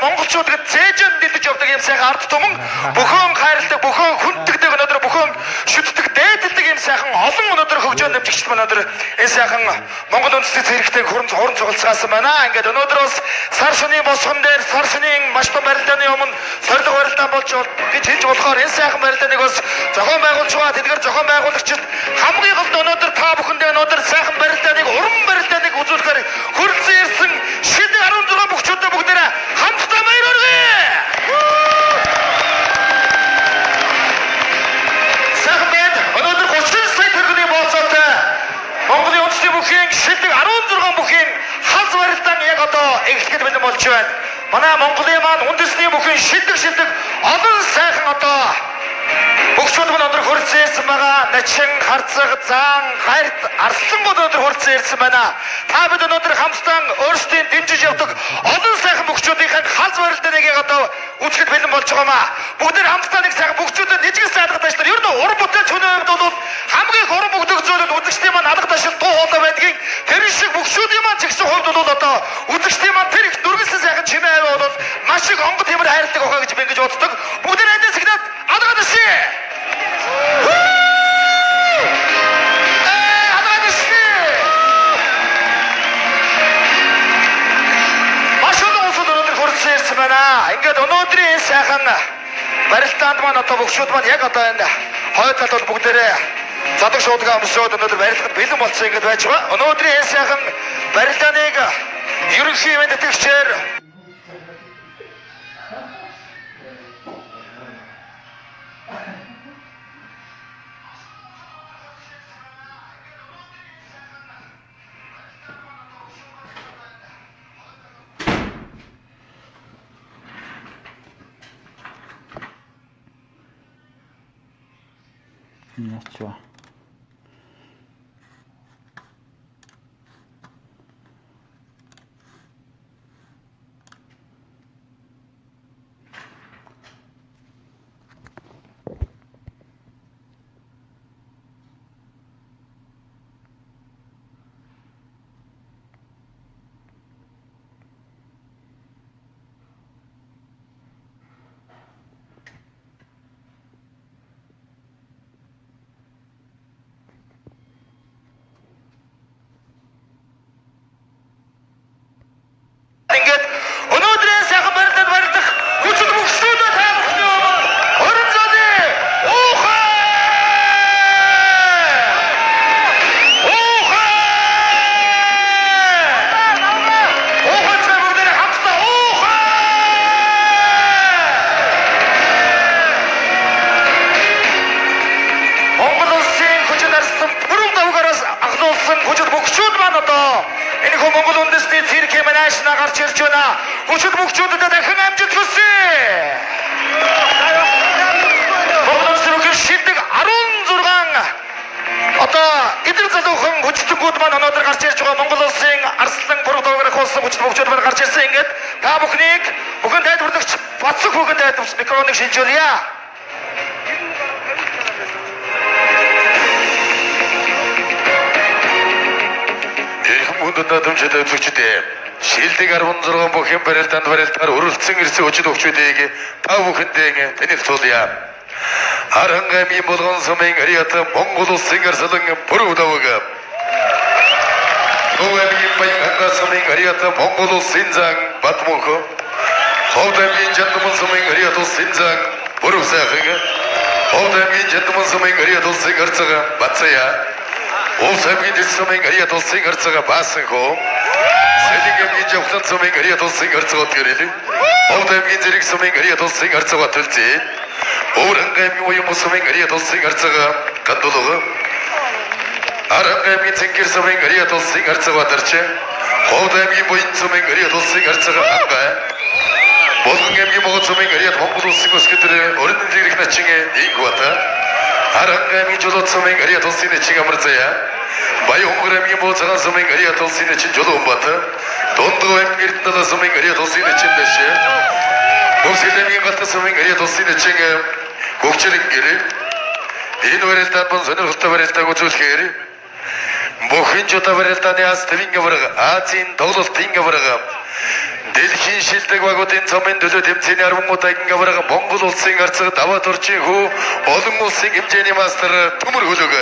монголчуудад зээжэн дидэж явдаг юм сайхан ард түмэн бүхэн хайрладаг, бүхэн хүнддэг өнөөдөр бүхэн шүтдэг, дээддэг юм сайхан олон өнөөдөр хөгжөөнд дамжигчд маань өнөөдөр энэ сайхан Монгол үндэсний зэрэгтэй хорон цугалцгаасан байна. Ингээд өнөөдөр бас сар шөнийн босгон дээр сар шөнийн маш том барилдааны өмнө сорилго барилдаан болж гэж хэлж болохоор энэ сайхан барилдааныг бас зохион байгуулж байгаа тэдгээр зохион байгуулагчид хамгийн гол өнөөдөр та бүхэндээ өнөөдөр сайхан барилдааныг уран барилдааныг үзүүлэхээр хүрэлцэн ирсэн шилдэг 16 бүхчүүдээ бүгдээрээ хамтдаа баяр хүргэе. Сайхан өнөөдөр 30 сая төгрөгийн бооцоотой Монголын үндэсний бүхийн шилдэг 16 бүхийн хаз барилдаан яг одоо эхлэхэд бэлэн болж байна. Манай Монголын маань үндэсний бүхийн шилдэг олон сайхан одоо бүгчүүд маань өнөөдөр хүрэлцэн ирсэн байгаа. Начин, харцаг, заан, хайрт, арслангууд өнөөдөр хүрэлцэн ирсэн байна. Та бид өнөөдөр хамтдаа өөрсдийн дэмжиж явдаг олон сайхан бүгчүүдийн хаз барилдааныг яг одоо үзэхэд бэлэн болж байгаамаа. Бүгд хамтдаа нэг сайхан бүгчүүдэд нэжгээс алга ташлаар ер нь уран бүтээл хүний хувьд бол хамгийн их уран бүтээл зүйлүүд үзэгчдийн маань алга ташил дуу хоолой байдгийг тэр шиг бүгчүүдийн маань чигсэн хувьд бол одоо үзэгчдийн маань тэр их дүргэлсэн сайхан чимээ аваа бол маш их онгод хэмэр хайрладаг байхаа гэж би ингэж боддог. Бүгд эндээс ихнээд алга ташил. Ингээд өнөөдрийн энэ сайхан барилдаанд маань одоо бүгшүүд маань яг одоо энэ хойд талд бол бүгдээрээ задаг шуудгаа өмсөөд өнөөдөр барилгад бэлэн болсон ингэж байж байгаа. Өнөөдрийн энэ сайхан барилдааныг ерөнхий мэдээлэгчээр Ничего. ингээд өнөөдрийн сайхан барилдаанд барилдах хүчит бүгшүүдээ та бүхний өмнө орон зайны уухай бүгдээрээ хамтдаа уухай Монгол улсын хүчит арслан бүрэн давгараас ахлуулсан хүчит бүгшүүд маань одоо энэ хөө Монгол үндэсний цэрэг хэмээнашна гарч ирж байна. Хүчит бүгчүүдэд дахин амжилт хүсье. Монгол улсын бүхэн шилдэг 16 одоо эдгээр залуухан хүчтэнгүүд маань өнөөдөр гарч ирж байгаа. Монгол улсын арслан бүрэг давгарах болсон хүчит бүгчүүд маань гарч ирсэн. Ингээд та бүхнийг бүхэн тайлбарлагч Бацэг бүхэн тайлбарч микрофоныг шилжүүлье. Хүндэд дамжиж үзэгчдээ шилдэг 16 бүхэн барилдаанд барилдаар өрөлдсөн ирсэн хүчит бүгчүүдийг та бүхэндээ танилцуулъя. Харангаймын болгон сумын ариат Монгол улсын арслан бүрэг давга. Өвөгийн баян сумын ариат Монгол улсын зан Батмунх. Ховдамгийн жандмын сумын ариат улсын зан бүрэг сайхан. Ховдамгийн жандмын сумын ариат улсын арцага Бацая. Улсамгийн дэсмийн ариат улсын арцага Баасанхоо. Сэлингийн жавхлан сумын ариат улсын арцага Тэрэл. Ховдамгийн зэрэг сумын ариат улсын арцага Төлзээ. Өврангаймын уян сумын ариат улсын арцага Гандулга. Арангаймын цэнгэр сумын ариат улсын арцага Дарча. Ховдамгийн буян сумын ариат улсын арцага Ангай. Болгонгаймын могот сумын ариат Монгол улсын өсгөдөр өрнөн зэрэг начин Ингвата. Харангаймын жолоод сумын ариат улсын начин Амарзая. Баянграмгийн бууцагаан сумын ариат улсын начин Жолоомбат. Дундгоймын эрдэнэ сумын ариат улсын начин Дэшэ. Мөсгөлэмгийн галт сумын ариат улсын начин Гөгчрөнгэр. Энэ барилдаанд бон сонирхолтой барилдааг үзүүлэхээр бүхэн жоо барилдааны ас твинг авраг Азийн тоглолтын авраг дэлхийн шилдэг багуудын цомын төлөө тэмцээний 13 дахин гаврага Монгол улсын арцаг даваад орчин хүү олон улсын хэмжээний мастер төмөр хөлөг.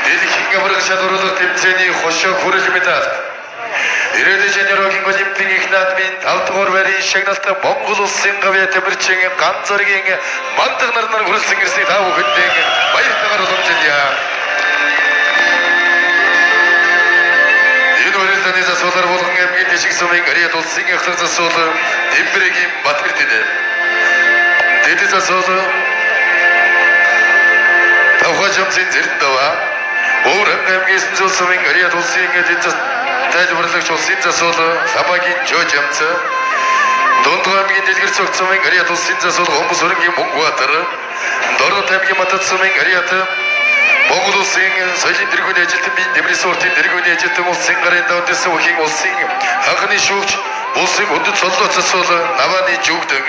Дэлхийн гаврага шалгуурлага тэмцээний хошоо хүрэл медаль. Ирээдүйн Женерогийн Олимпийн их наадмын 5 дугаар байрын шагналтай Монгол улсын гавьяа тэмэрчийн ганц зэргийн мандаг нар хүрэлцэн ирснийг та бүхэндээ баяртайгаар уламжилъя. Энэ засуулаар болгон аймгийн Дэшиг сумын Ариад улсын ахлах засуул Дэмбэрэгийн Батэрдэд. Дэд засуул Тавхажамсын Зэрэндава Өврэн аймгийн Сүнзүүл сумын Ариад улсын эдийн тайлбарлагч улсын засуул Самагийн Жожамц. Дундгой аймгийн Дэлгэр цогц сумын Ариад улсын засуул Гомбос өрөнгийн Мөнгөбаатар. Дорнот аймгийн Матад сумын Ариад Монгол улсын соёлын тэргүүний ажилтан бие дэврийн суурьтын тэргүүний ажилтан улсын гарын давтсан үхийн улсын анхны шүүгч улсын өндөд соллоо засуул Навааны Жүгдөг.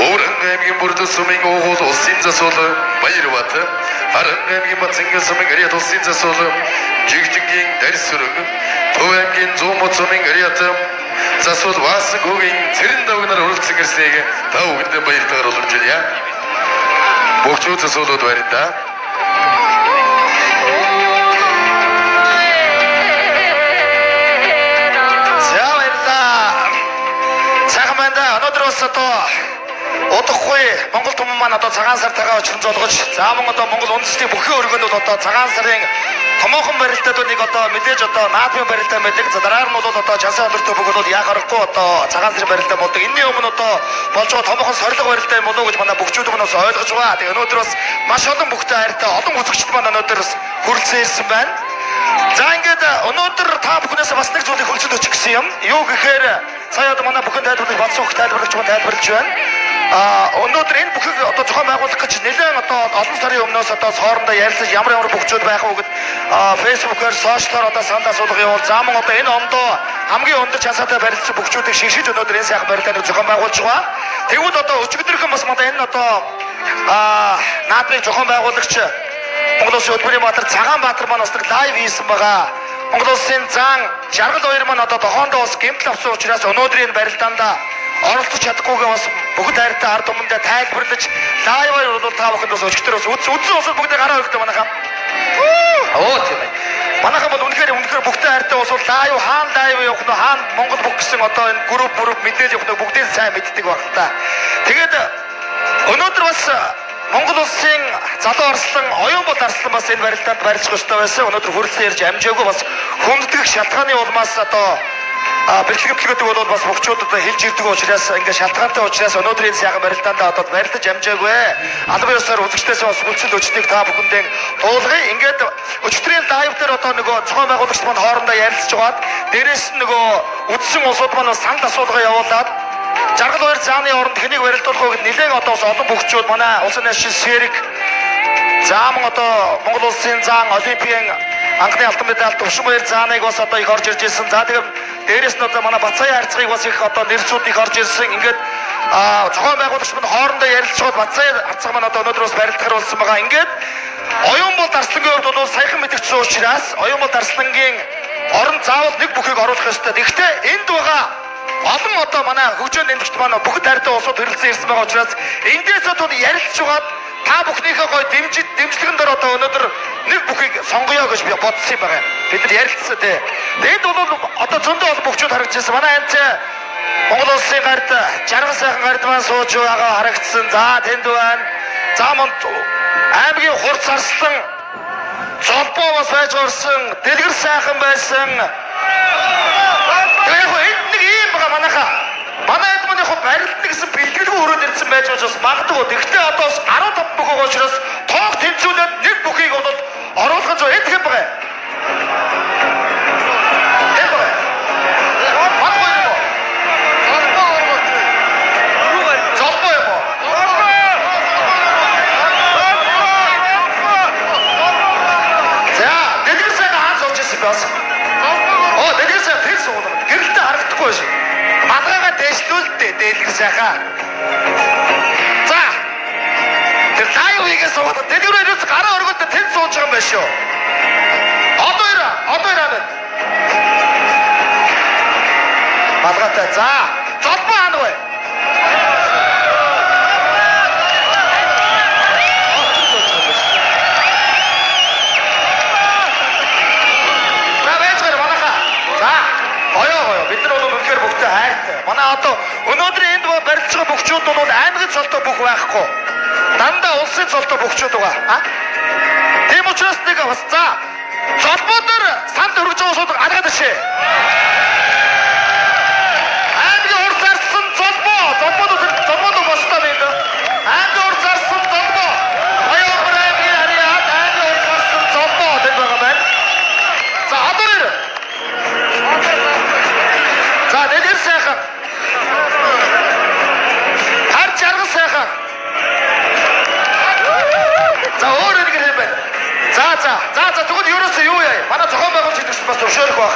Өврэн аймгийн Бүрдэл сумын Уугуул улсын засуул Баярбат. Харан аймгийн Бацангал сумын Ариад улсын засуул Жигдэнгийн Дарьсүрэг. Төв аймгийн Зуумот сумын Ариад засуул Ваасан гүгийн Цэрэндав нар хүрэлцэн ирснийг та бүхэндээ баяртайгаар уламжилъя. Богцоо засуулууд баярлалаа. Өнөөдрөөс одоо удахгүй Монгол түмэн маань одоо цагаан сартайгаа очихын золгож зааман одоо Монгол үндэсний бүхэн өргөнд бол одоо цагаан сарын томоохон барилтаадыг одоо мэдээж одоо наадмын барилтаа мэддэг. За дараа нь бол одоо Чансан өндөртөө бүгд бол яг аргагүй одоо цагаан сарын барилтаа болдог. Энэний өмнө одоо болж байгаа томоохон сорилго барилтаа юм болов уу гэж манай бүгчүүд өмнөөс ойлгож байгаа. Тэгээ өнөөдрөөс маш олон бүхтэй хайртай олон үзэгчд маань өнөөдрөөс хүрэлцэн ирсэн байна. За ингээд өнөөдөр та бүхнээс бас нэг зүйлийг хөлцөд өчөх гэсэн юм. Юу гэхээр сая одоо манай бүхэн тайлбарлах бацсан хөх тайлбарлагч маань тайлбарлаж байна. Өнөөдөр энэ бүхийг одоо зохион байгуулах гэж нэлээд одоо олон сарын өмнөөс одоо хоорондоо ярилцаж ямар бүхчүүд байх вэ гэд фэйсбүүкээр сошиалаар одоо санал асуулга явуул. Зааман одоо энэ ондоо хамгийн өндөр чансаатай барилдсан бүхчүүдийг шигшиж өнөөдөр энэ сайхан барилдааг зохион байгуулж байгаа. Тэгвэл одоо өчигдөрхөн бас манай энэ одоо наадмын зохион байгуулагч Монгол Улсын Өдбөрийн Цагаан Баатар маань бас нэг лайв хийсэн байгаа. Монгол Улсын зан жаргал хоёр маань одоо дохоондоо бас гэмтэл авсан учраас өнөөдрийн барилдаанд оролцож чадахгүйгээ бас бүгд хайртай ард түмэндээ тайлбарлаж лайваар бол та бүхэнд бас өчигдөрөөс үзсэн усуд бүгдээ гараа өргөдөө манайхаа. Оо тийм ээ. Манайхаа бол үнэхээр бүгдээ хайртай бас лайв хаана лайв явах нь хаана Монгол бүх гэсэн одоо энэ групп мэдээлэл явах нь бүгдээ сайн мэддэг баг та. Тэгээд өнөөдөр бас Монгол Улсын залуу арслан Оюунбол арслан бас энэ барилдаанд барилдах ёстой байсан. Өнөөдөр хүрэлцэн ярьж амжаагүй бас хүндэтгэх шалтгааны улмаас одоо бэлтгэгдэлгөөдөг бол бас бүгчүүд одоо хэлж ирдэг учраас ингээд шалтгаантай учраас өнөөдрийн сайхан барилдаанд одоо барилдаж амжаагүй. Албан ёсоор үзэгчдээс бас хүлцэл өчтгийг та бүхэндээ дуулгая. Ингээд өчтөрийн лайв дээр одоо нөгөө зохион байгуулагч маань хоорондоо ярилцж байгаад дээрээс нь нөгөө үдсэн улсууд маань бас санал асуулга явуулаад жаргал хоёр зааны оронд хэнийг барилдуулах вэ гэд нэлээд одоо олон бүхчүүд манай улсын ашиг сэрэг зааман одоо Монгол Улсын зан Олимпийн анхны алтан медаль төвшин баяр зааныг бас одоо их орж ирж ирсэн. За тэгээд дээрээс нь одоо манай Бацааян харьцагыг бас их одоо нэрсүүд их орж ирсэн. Ингээд зохион байгуулагч маань хоорондоо ярилцаад Бацааян харьцаг маань одоо өнөөдрөөс барилдахаар болсон байгаа. Ингээд Оюунбол Арслангийн хувьд бол саяхан мэдэгдсэн учраас Оюунбол Арслангийн орон заавал нэг бүхийг оруулах ёстой. Гэхдээ энд байгаа олон одоо манай хөгжөөнд нэмэгт манай бүгд хайртай улсууд хэрэлцэн ирсэн байгаа учраас эндээс одоо ярилцж байгаад та бүхнийхээ гой дэмжлэгэн дээр одоо өнөөдөр нэг бүхийг сонгоё гэж би бодсон юм байна. Бид нар ярилцсан тий. Энд бол одоо зөндөө олон бүхчүүд харагдчихсан. Манай энэ Монгол Улсын гард жаргал сайхан гард маань сууж байгаа харагдсан. За тэнд байна. За манд аймгийн хурц арслан золбоо бас байж орсон. Дэлгэр сайхан байсан. Яг энэ нэг юм байгаа манайхаа. Манай эд маань яг барилдана гэсэн бэлгэлгүй өрөөнд ирсэн байж бас магадгүй. Тэгвэл одоо 15 бүх байгаа учраас тоог тэнцүүлээд нэг бүхийг бол оруулах нь зөв эд хэм байгаа. Хэм байгаа. Магадгүй юм уу? Золбоо юм уу? За, дэлгэрсээ хаан сууж ирсэн бас. Оо, дэлгэрсээ тэр суулгад гэрэлтэй харагдахгүй шээ. Малгайгаа дэвшлүүлдэ дэлгэр сайхаа. За. Тэр лайвыгээс суугаад дэлгэрээс гараа өргөд тэнд сууж байгаа юм байна шүү. Одоо ираа байна. Малгайтай. За, золбоо хаана вэ? Бид нар бол үнэхээр бүгдээ хайртай. Манай одоо өнөөдрийн энд барьж байгаа бүгчүүд бол аймгийн цолтой бүх байхгүй. Дандаа улсын цолтой бүгчүүд байгаа. Тийм учраас нэг бас за цолбоодор санд өргөж байгаа сууд алгаад ишээ. Аймгийн урд зарсан цолбоод бостаа байд. Аймгийн урд зарсан цолбоо. Баян аймгийн хариад аймгийн урд зарсан цолбоо гэдэг байгаа байна. За одоо нэр за нэлэр сайхан. Хар жаргал сайхан. За өөр нэг юм байна. За тэгвэл ерөөсөө юу яа? Манай зохион байгуулж идэгч бас зөвшөөрөх байх.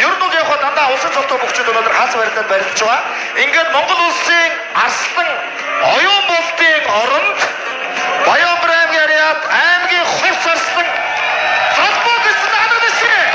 Ер нь бол яг дандаа улсын цолтой бүгчүүд өнөөдөр хац барилдаад барилдаж байгаа. Ингээд Монгол улсын арслан оюун болтын оронд Баянбар аймгийн хариад аймгийн хувьс арслан цолбоо гэсэн анаад шээ.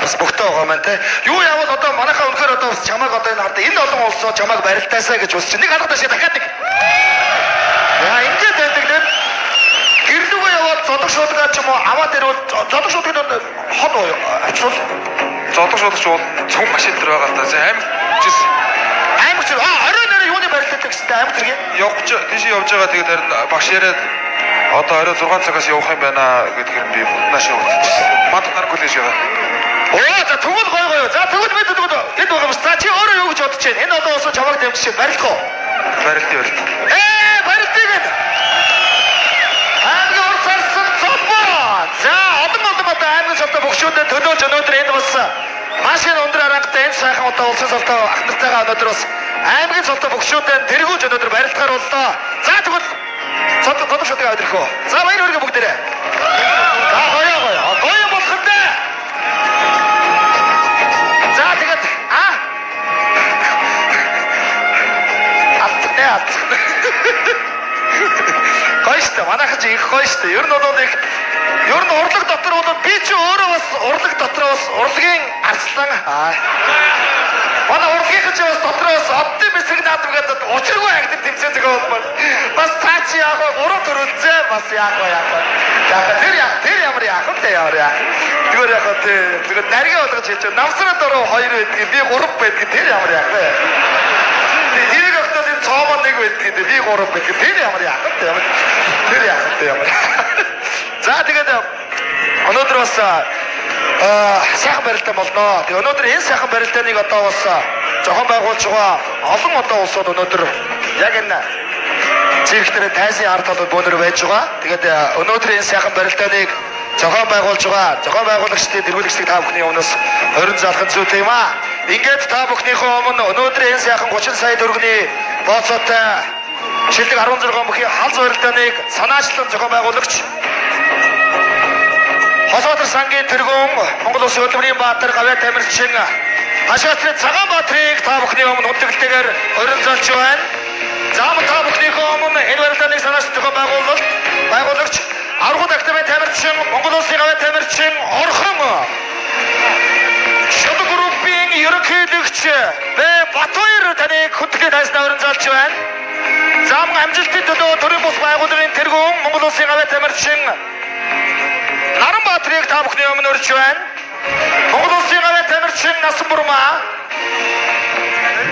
Бас богтоо байгаа маань те. Юу явал одоо манайхаа үнэхээр одоо бас чамайг одоо энэ хардаа энэ олон улсоо чамайг барилтаасаа гэж усч нэг алгадаа шиг дахиад нэг. Яа ингэж байдаг нэ. Гэрлүүгээ яваад зодог шуудгаа ч юм уу аваад ирвэл зодог шуудгийг хот очвол зодог шуудгач бол цог машин дээр байгаа та аймаг ч орой нэрээ юуны барилтаадаг гэсэн аймаг зэрэг явж тийш явж байгаа тэгээд харин багш яриад одоо орой 6 цагаас явах юм байна гэдэг юм би нааш явуулчихсан. Мад нар коллеж яваа. Оо за тэгвэл гоё. За тэгвэл бид энд байгаа юм. За чи өөрөө юу гэж бодож байна? Энэ одоо уусаа чамайг дэмжиж барилах уу? Барилт. Барилтыг энэ. Аймгийн урд зарсан цолбоо. За олон одоо аймгийн цолтой бүгшүүдэд төлөөлж өнөөдөр энд бас маш их өндөр аргатай энэ сайхан одоо улсын цолтой ах нартайгаа өнөөдөр бас аймгийн цолтой бүгшүүдэд тэргүүлж өнөөдөр барилдахаар боллоо. За тэгвэл цолтой шүдэг аваад ирэх үү? За баяр хүргээ бүгдээрээ. За гоё. Гоё болох нь. За тэгээд гоё штэ манайхан их гоё штэ. Ер нь урлаг дотор бол би ч өөрөө бас урлаг дотор бас урлагийн арслан манай урлагийнхан ч бас дотроос оптимист надад гэдэг учиргүй агт тэмцээн зөг болмоор бас цаачи яг 3-4 үзээ бас яг тэр ямар яг тэгвэр яг тэгээд нарийн болгож хийж намсраад ороо 2 байдгийг би 3 байдгийг тэр ямар яг вэ тэрийг өгтөл энэ цоомоо 1 байдгийг би 3 байдгийг тэр ямар яг тэр ямар за тэгээд өнөөдөр бас сайхан барилтаа болноо. Тэгээ өнөөдөр энэ сайхан барилтааныг одоо бас зохион байгуулж байгаа олон одоо улсууд өнөөдөр яг энэ цэгтэр тайзын ард талд бөөнөр байж байгаа. Тэгээд өнөөдөр энэ сайхан барилтааныг зохион байгуулж байгаа зохион байгуулагчдын тэргүүлэгчдийг та бүхний өмнөөс орон залхах зүйтэй юм аа. Ингээд та бүхнийхээ өмнө өнөөдөр энэ сайхан 30 сая төгрөгийн бооцоотой шилдэг 16 бүхий халз барилтааныг санаачлан зохион байгуулагч Хосоотор сангийн тэргүүн Монгол Улсын хөдөлмөрийн баатар Гавьяа Тамирчин Хашаатрын цагаан баатрыг та бүхний өмнө хүндэтгэлтэйгээр орон залж байна. Заам та бүхнийхээ өмнө энэ барилдааныг санаачлан зохион байгуулагч Аргууд Активын Тамирчин Монгол Улсын Гавьяа Тамирчин Орхон Шодог группийн ерөнхийлөгч Батбаяр таныг хүндэтгэлтэй тайзнаа орон залж байна. Заам амжилтын төлөө төрийн бус байгууллагын тэргүүн Монгол Улсын Гавьяа Тамирчин Наранбаатрыг та бүхний өмнө өрж байна. Монгол Улсын Гавьяа Тамирчин Насан Бурмаа.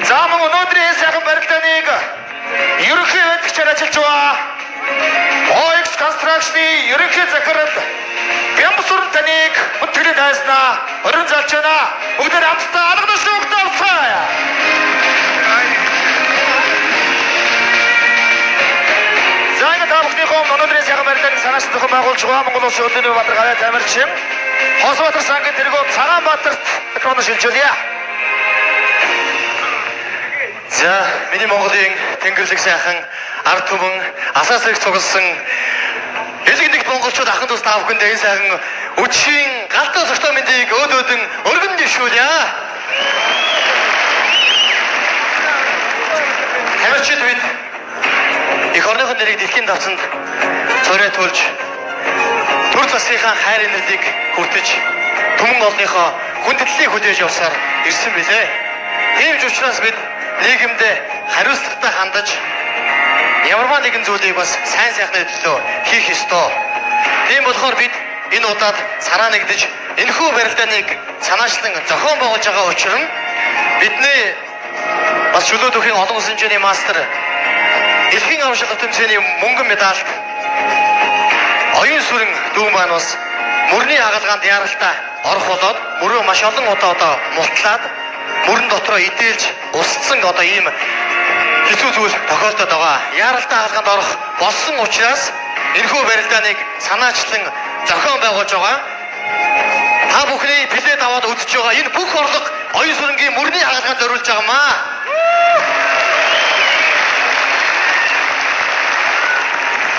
За мөн өнөөдрийн сайхан барилдааныг ерөнхий хөтлөгчөөр ажиллаж байгаа. OX Construction-ы ерөнхий захирал Бямбсүрэн таныг хүндэтгэлтэй тайзнаа орон залж байна. Бүгдээр хамтдаа алгадаш өгдөө авцгаая. барилдааны санаачны зохион байгуулж байгаа Монгол Улсын өдөөний Баатар гавьяа тамирчин Хосбаатар сангийн тэргүүн Цагаанбаатарт микрофон шилжүүлье. За, миний Монголын тэнгэрлэг сайхан ард түмэн асаасыг цугласан элэг нэгт монголчууд ахын тус та бүхэндээ энэ сайхан өчийн галдаа сортой мэндийг өөдөөдөн өргөн дэвшүүлье. Тамирчид бид их орныхон нэрийг дэлхийн давцанд цорой туулж төр засгийнхаа хайр инэрлийг хүртэж түмэн олныхоо хүндэтлэлийг хүлээж явсаар ирсэн билээ. Тийм ч учраас бид нийгэмдээ хариуцлагатай хандаж ямарваа нэгэн зүйлийг бас сайн сайхны төлөө хийх ёстой. Тийм болохоор бид энэ удаад цараа нэгдэж энэхүү барилдааныг санаачлан зохион байгуулж байгаа учраас бидний бас чөлөөт өхийн олон улсын хэмжээний мастер дэлхийн аваршил тэмцээний мөнгөн медальт оюун сүрэн дүүн маань бас мөрний хагалгаанд яралтай орох болоод мөрөө маш олон удаа мултлаад мөрөн дотроо идэлж усцсан одоо ийм хэцүү зүйл тохиолдоод байгаа. Яралтай хаалганд орох болсон учраас энэхүү барилдааныг санаачлан зохион байгуулж байгаа. Та бүхний билет аваад үзэж байгаа энэ бүх орлого оюун сүрэнгийн мөрний хаалганд зориулж байгаамаа.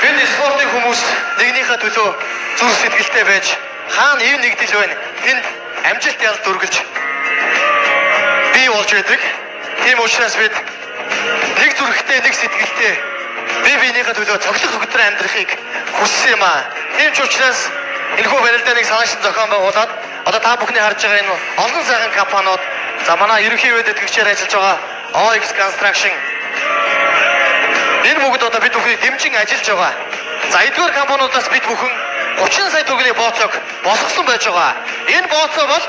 Бид спортын хүмүүс нэгнийхээ төлөө зүрх сэтгэлтэй байж хаана ив нэгдэл байна. Тэнд амжилт ялд дүргэлж бий болж байдаг. Тийм учраас бид нэг зүрхтэй, нэг сэтгэлтэй бие биенийхээ төлөө цоглох хөтөр амьдрахыг хүссэн юм аа. Тийм ч учраас энэхүү барилдааныг санаачлан зохион байгуулад одоо та бүхний харж байгаа энэ олон сайхан компаниуд за манай ерөнхий вэд тэтгэгчээр ажиллаж байгаа OX Construction энэ бүгд одоо бид бүхнийг дэмжин ажиллаж байгаа. За эдгээр компаниудаас бид бүхэн 30 сая төгрөгийн бооцоог босгосон байж байгаа. Энэ бооцоо бол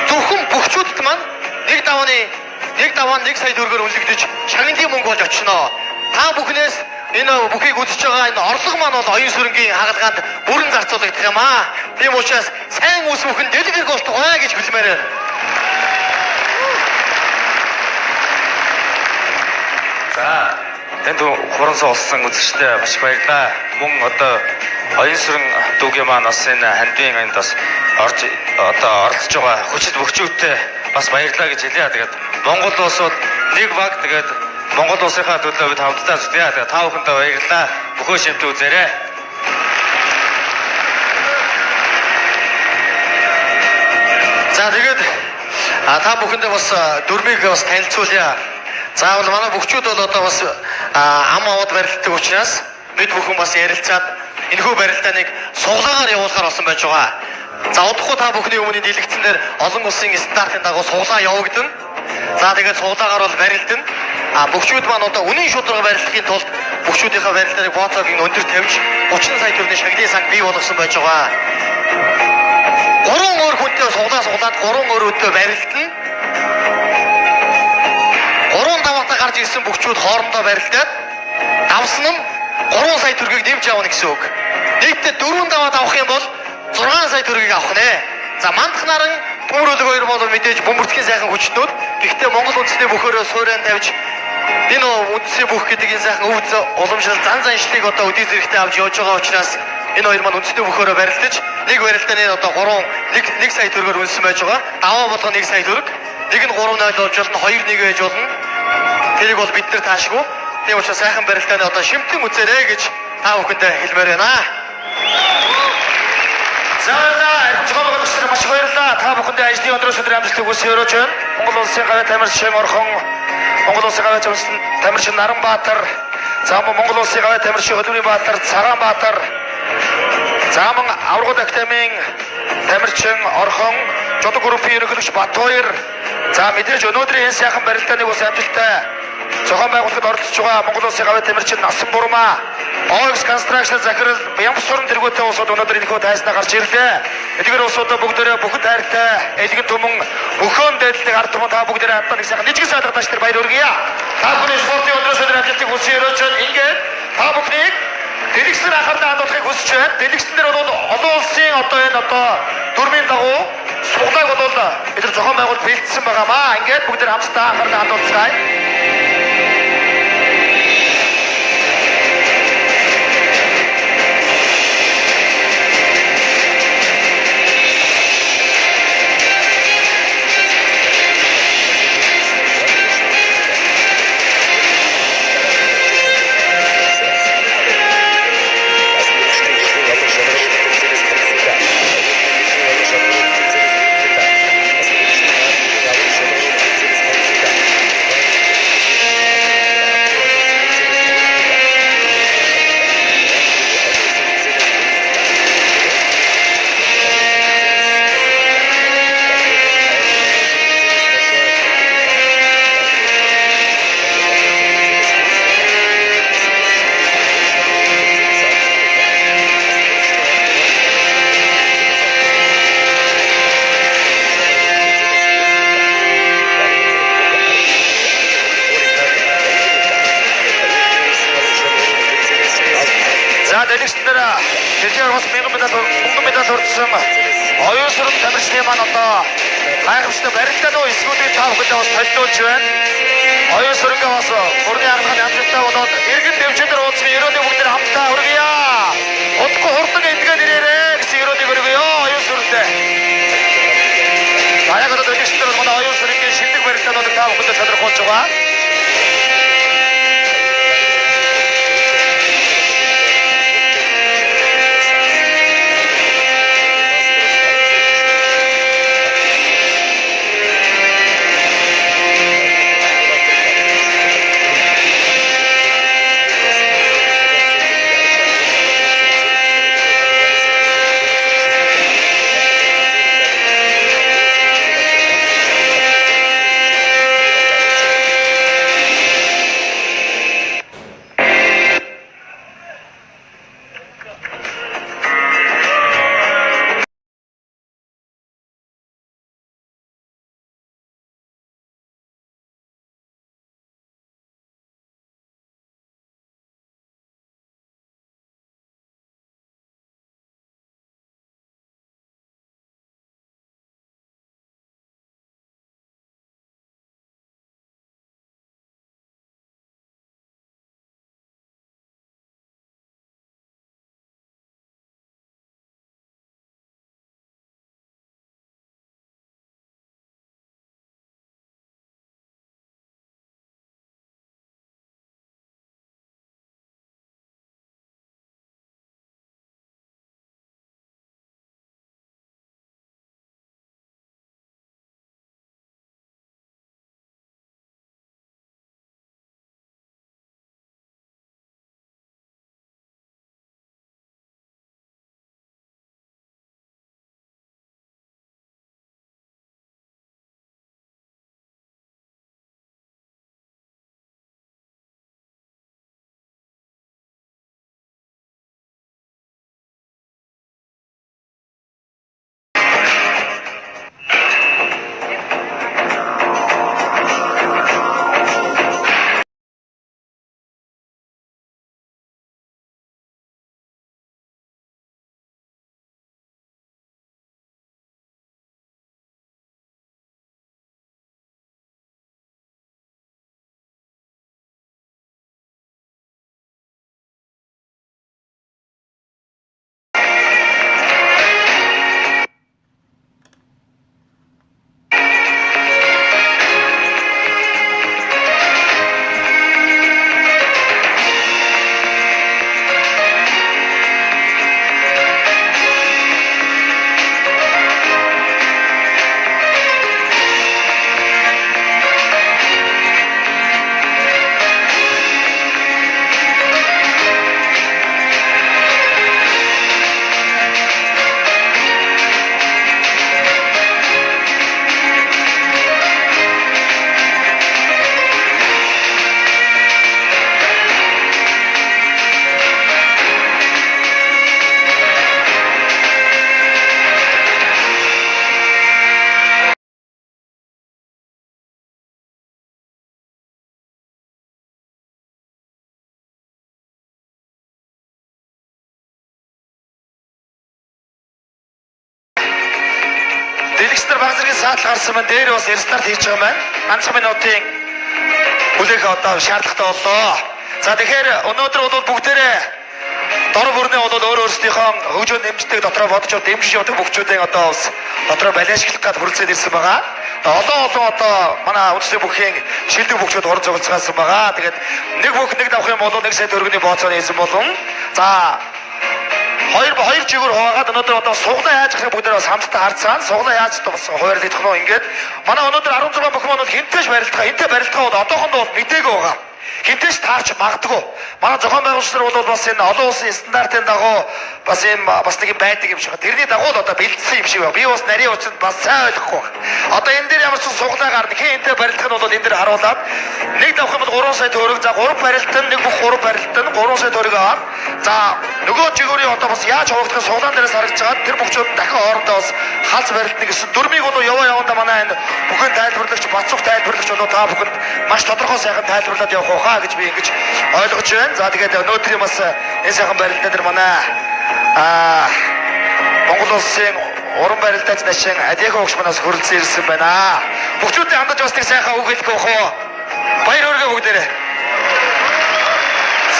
зөвхөн бүгчүүдэд маань нэг даваан 1 сая төгрөгөөр үнэлэгдэж шагналын мөнгө болж очино. Та бүхнээс энэ бүхийг үзэж байгаа энэ орлого маань бол оюун сүрэнгийн хагалгаанд бүрэн зарцуулагдах юм аа. Тийм учраас сайн үс бүхэн дэлгэрэг болтох бай гэж хүсмээр байна. За тэнд хурансан улсын үзэгчтэй маш баярлалаа. Мөн одоо оюун сүрэн дүүгийн маань бас энэ хандын энд бас орж одоо оролцож байгаа хүчит бөхчүүттэй бас баярлалаа гэж хэлье. Тэгээд Монгол улсууд нэг баг тэгээд Монгол улсынхаа төлөө бид хамтдаа зүтгэе. Тэгээд та бүхэндээ баярлалаа. Бүхөө шимтээ үзээрэй. За тэгээд та бүхэндээ бас дөрмийг бас танилцуулъя. Заавал манай бөхчүүд бол одоо бас ам аваад барилддаг учраас бид бүхэн бас ярилцаад энэхүү барилдааныг суглаагаар явуулахаар болсон байж байгаа. За удахгүй та бүхний өмнө дэлгэцэн дээр олон улсын стандартын дагуу суглаа явагдана. За тэгээд суглаагаар бол барилдана. Бөхчүүд маань одоо үнийн шударга барилдахын тулд бөхчүүдийнхээ барилдааныг бооцоогийн өндөр тавьж 30 сая төгрөгийн шагналын санг бий болгосон байж байгаа. 3 өөр хүнтэй суглаад 3 өөр өдөө барилдана. 3 даваатаа гарч ирсэн бөхчүүд хоорондоо барилдаад давсан нь 3 сая төгрөгийг нэмж авах гэсэн үг. Нийтдээ 4 даваад авах юм бол 6 сая төгрөгийг авах нэ. За мандах наран төмөрөлөг хоёр бол мэдээж бөмбөрцгийн сайхан хүчнүүд. Гэхдээ Монгол үндэсний бүхөрөө суурьан тавьж энэ үндэсний бүх гэдэг энэ сайхан өвд уламжлал зан заншлыг одоо өдий зэрэгтэй авч явж байгаа учраас энэ хоёр маань үндэсний бүхөрөө барилдаж нэг барилдааны одоо 1 сая төгрөгөөр үнэлсэн байж байгаа. Даваа болгоо 1 сая төгрөг. Нэг нь 3-0 болж болно, 2-1 байж болно. Тэрийг бол бид нар таашгүй. Тийм учраас сайхан барилдааны одоо шимтэн үзээрэй гэж та бүхэндээ хэлмээр байна. За зохион байгуулагчид маш баярлалаа. Та бүхэндээ ажлын өдрөөс өдөр амжилтыг хүсье өрөөж байна. Монгол улсын гавьяа тамирчин Орхон, Монгол улсын гавьяа тамирчин Наранбаатар, за мөн Монгол улсын гавьяа тамирчин Хөдөлмөрийн Баатар, Цагаанбаатар, за мөн Аврагууд академийн тамирчин Орхон, Жодог группийн ерөнхийлөгч Батбаяр, за мэдээж өнөөдрийн энэ сайхан барилдааныг ус амжилттай зохион байгуулахад оролцож байгаа Монгол улсын гавьяа тамирчин Насан Бурмаа, OX Construction захирал Ямбсурын тэргүүтэн улсууд өнөөдөр энэхүү тайзнаа гарч ирлээ. Эдгээр улсуудаа бүгдээрээ бүхэд хайртай, элгэн түмэн мөхөн дайдлыг ард түмэн та бүгдээрээ хатаа нэг сайхан нэжиг сайлгадаач тэр баяр хүргэе. Та бүхний спортын өдрөөс өдөр амжилтыг хүсье өрөөж байна. Ингээд та бүхнийг дэлгэцэн анхаарлаа хандуулахыг хүсэж байна. Дэлгэцэн дээр бол олон улсын одоо энэ дүрмийн дагуу суглааг бол бид нар зохион байгуулалт бэлдсэн байгаамаа. Ингээд бүгдээр хамтдаа анхаарлаа хандуулцгаая. За дэлгэцнэр дэлгээр бас 1000 медаль хүртсэн оюун сүрэн тамирчны маань одоо гайхамшигтай барилдаа нөө эсгүүдийг та бүхэндээ бас толиулж байна. Оюун сүрэнгээ бас бүрний анхны амжилттай болоод иргэн дэвчээр уулзсан ерөөдөө бүгд хамтдаа хүргье. Удахгүй хурдан эдгээр нэрээрээ гэсэн ерөөдөө хүргье. Оюун сүрэнтэй. Баяг одоо дэлгэцнэр манай оюун сүрэнгийн шинэлэг барилдаануудыг та бүхэндээ тодорхойлж байгаа. Дэлгэцнэр баг зэргийн саатал гарсан байна. Дээр бас рестарт хийж байгаа юм байна. Ганцхан минутын хүлээх одоо шаардлагатай боллоо. За тэгэхээр өнөөдөр бол бүгдээрээ дор бүрнээ бол өөр өөрсдийнхөө хөгжөө нэмждэг дотроо бодож дэмжиж явдаг бүгчүүдийн одоо бас дотроо балиашглах гад хүрэлцээд ирсэн байгаа. Олон одоо манай үндэсний бүхийн шилдэг бүгчүүд орон зогцолцоогоос байгаа. Тэгээд нэг бүх нэг давах юм бол 1 сая төгрөгийн бооцоо нээсэн болон за хоёр чигээр хуваагаад өнөөдөр одоо суглаа яаж гэх бүгдээ бас хамтдаа харцаана. Суглаа яаж бас хуваарлагдах нь ингээд манай өнөөдөр 16 бүхэн бол хинтэж барилдгаа бол одоохондоо бол мдээгүй байгаа. Хинтэж таарч магадгүй. Манай зохион байгуулагч нар бол бас энэ олон улсын стандартын дагуу бас ийм бас нэг байдаг юм шиг. Тэрний дагуу л одоо бэлдсэн юм шиг байна. Би бас нарийн учранд бас сайн ойлгохгүй. Одоо энэ дээр ямар ч суглаа гарна. Хинтэ барилдах нь бол энэ дээр харуулад нэг давх юм бол 3 сая төгрөг. За 3 барилт нь нэг бүх 3 барилт нь 3 сая төгрөг аваад за нөгөө жигүүрийн одоо бас яаж хуваагдах суглаан дээрээс харагдж байгаа тэр бүгчүүд дахин хоорондоо бас хаалц барилтны гэсэн дөрмийг бол яваанда манай энэ бүхэн тайлбарлагч бацуух тайлбарлагч болоо та бүхэнд маш тодорхой сайхан тайлбарлаад явах ухаа гэж би ингэж ойлгож байна. За тэгээд өнөөдрийн бас энэ сайхан барилтаа дээр манай Монгол улсын уран барилдаач нашин Адиахан өгч манаас хөрөлцөн ирсэн байна. Бүгчүүдээ хандаж бас нэг сайхан үг хэлэх байх уу? Баяр хүргээ бүгдээрээ.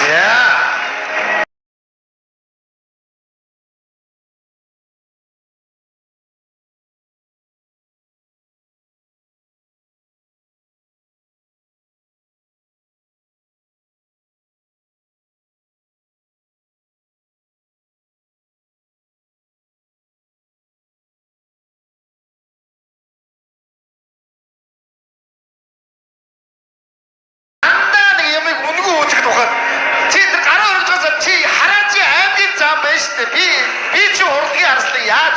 За би чи урлагийн харслыг яаж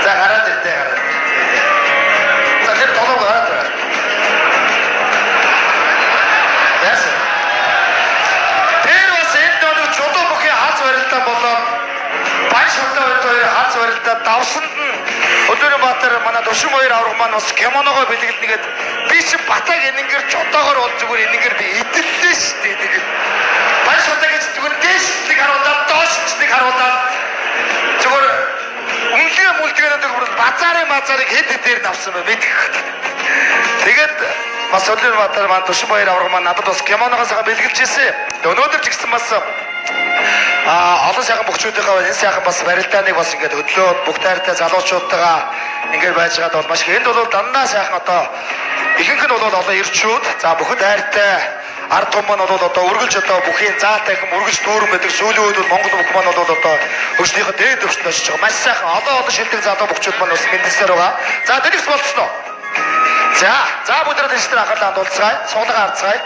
за гараад ирдэ гараад. За тэр толгой гараад байна. Яасан. Тэр бас энэ нэг чулуу бүхий хаалц барилтаа болоод баяр шатаа хоёр хаалц барилтаа давсанд нь Өдөөрбаатар манай Төвшин хоёр авраг маань бас кимоногоо бэлгэлнэгээд би чи батаг энэнгэр чодоогоор бол зүгээр энэнгэр би идэллээ шүү дээ тэгээд баяр шатаа гэж зүгээр дээш нэг харуулаад доош нэг харуулаад зүгээр үнэлгээ мүлдгээдэг бүр базарыг хэд дээр навсан бай мэдэх. Тэгээд бас Өдөөрбаатар маань Төвшин хоёр авраг маань надад бас кимоногоо сайхан бэлгэлж ирсэн. Өнөөдөр ч гэсэн бас олон сайхан бүгчүүдийнхээ энэ сайхан бас барилдааныг бас ингээд хөдлөөд бүх тайртай залуучуудтайгаа ингээд байж байгаад бол маш их. Энд бол дандаа сайхан одоо ихэнх нь бол олон ирчүүд за бүхэн тайртай ард том маань бол одоо үргэлж одоо бүхийн заатай хэм үргэлж дүүрэн байдаг. Сүүлийн үед бол Монгол бүх маань бол одоо хөгжлийнхээ дээд өвчтөд очиж байгаа. Маш сайхан олон шилдэг залуу бүгчүүд маань бас мэндэлсээр байгаа. За тэрийгс болцсон уу? За бүгдээ дэжтэр анхаалаа хандуулцгаая. Суулгаа харцгаая.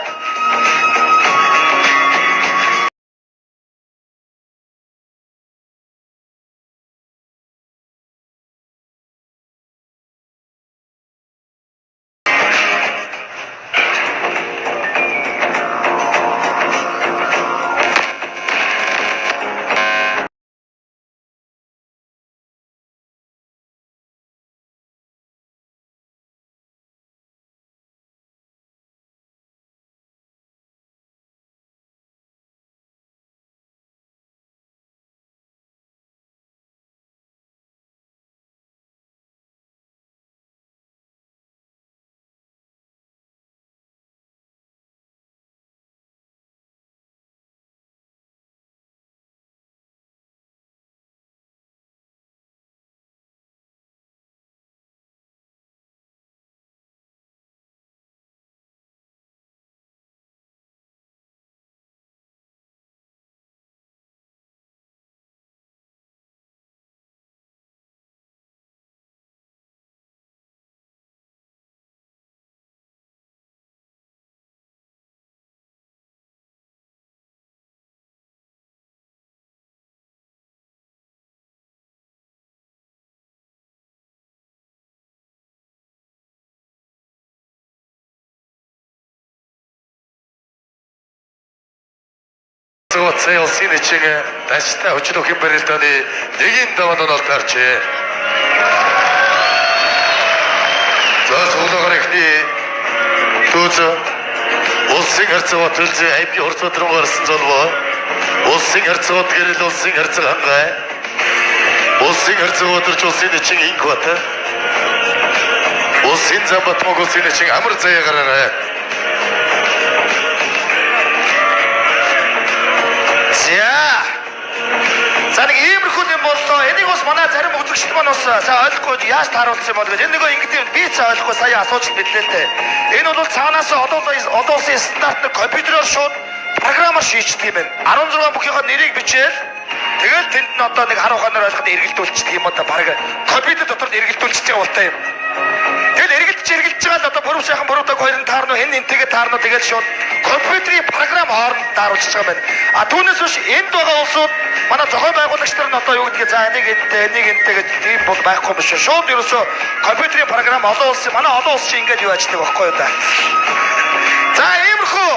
Цей улсын эчиг даштай хүчин өхөн барилдааны нэгийн даваад онол гарчээ. За суулгаар ихний дүүз улсын харьцаа төлзөө айби орцодрон гарсан золбоо. Улсын харьцаа гэрэл улсын харьцаа хангай. Улсын харьцаа өдөрч улсын эчиг инх бата. Улсын замбат Монгол улсын эчиг амар заяа гараарай. За нэг иймэрхүү юм боллоо. Энийг бас манай зарим үзэгчд маань бас сайн ойлгохгүй яаж тааруулсан юм бол гэж. Энэ нөгөө ингэдэм би цаа ойлгохгүй сая асууж бидлээ л дээ. Энэ бол цаанаас олон улсын стандартны компьютероор шууд програмаар шийддэг юм байна. 16 бүхийнхээ нэрийг бичээл тэгэл тэнд нь одоо нэг хар ухаанаар ойлгоход эргэлдүүлчихдэг юм одоо баг компьютер дотор эргэлдүүлчихэж байгаа болтой юм. Тэгэл эргэлдэж байгаа л одоо бүрэн сайхан бүрүүдэг хоёрын таарна хэн энтэйгээ таарна тэгэл шууд компьютерийн програм хооронд тааруулчихж байгаа юм байна. А түүнээс биш энд байгаа улсууд манай зохион байгуулагч нар нь одоо юу гэдгийг за энийг энтэй гэж тийм бол байхгүй юм шүү. Шууд ерөөсөө компьютерийн програм олон улсын манай олон улс чинь ингэж юу ажилладаг байхгүй юу да. За иймэрхүү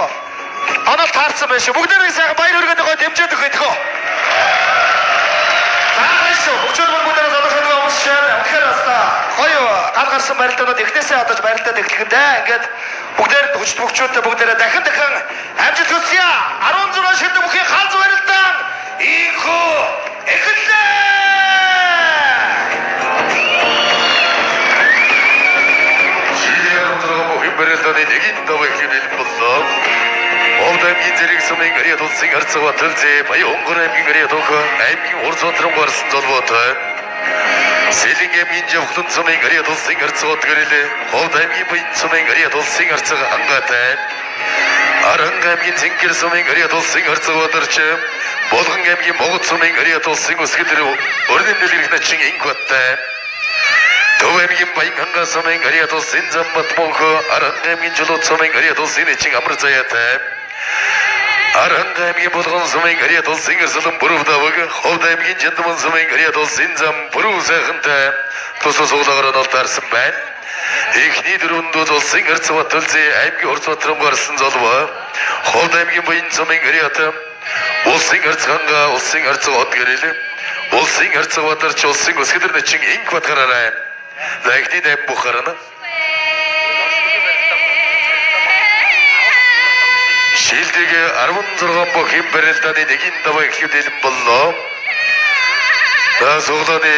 онол таарсан байх шүү. Бүгдээрээ сайхан баяр хүргээд байгаа дэмжиж өгөө. хаал гарсан барилдаанууд эхнээсээ одож барилдаад эхлэхэндээ ингээд бүгдээр хүчт бөхчөөтэй бүгдээрээ дахин амжилт хүсье. 16 шилдэг бүхий хаалз барилдаан инхүү эхэллээ. барилдааны нэгэн даваа хэлбэл боллоо. Овдамгийн зэрэг сумын гэрээ тулсын арцаг баталзээ баян онгор аймгийн гэрээ тох аймгийн урд зодрон гарсан золбоотой. Сэлэнг аймгийн жавхлан сумын гэрээ тулсын арцаг гэрэлээ. Овд аймгийн баян сумын гэрээ тулсын арцаг хангаатай. Аранг аймгийн зингэр сумын гэрээ тулсын арцаг батарч Болгон аймгийн могод сумын гэрээ тулсын өсгөл өрнөм дэлгэрэх начин инкваттай. Төв аймгийн баян хангаа сумын гэрээ тулсын замбат монхо Аранг аймгийн жолоод сумын гэрээ тулсын эчин амар заяатай. Аранг аймгийн болгон сумын гэрээ тулсын эрсэлэн бүрв даваг Ховд аймгийн жандман сумын гэрээ тулсын зам бүрв сайхантай тус суулгаар олтаарсан байна. Эхний дөрөвдөд улсын эрцэг баталзээ аймгийн урд батрам гарсан золбоо Ховд аймгийн баян сумын гэрээ хат улсын эрцэг хангаа улсын эрцэг од гэрэл улсын эрцэг батарч улсын өсгөлөр начин инк батгараарай. Захны дэм бухарана. Шилдэг 16 бүхэн барилдааны нэгэн даваа эхлүүлэн боллоо. Суглааны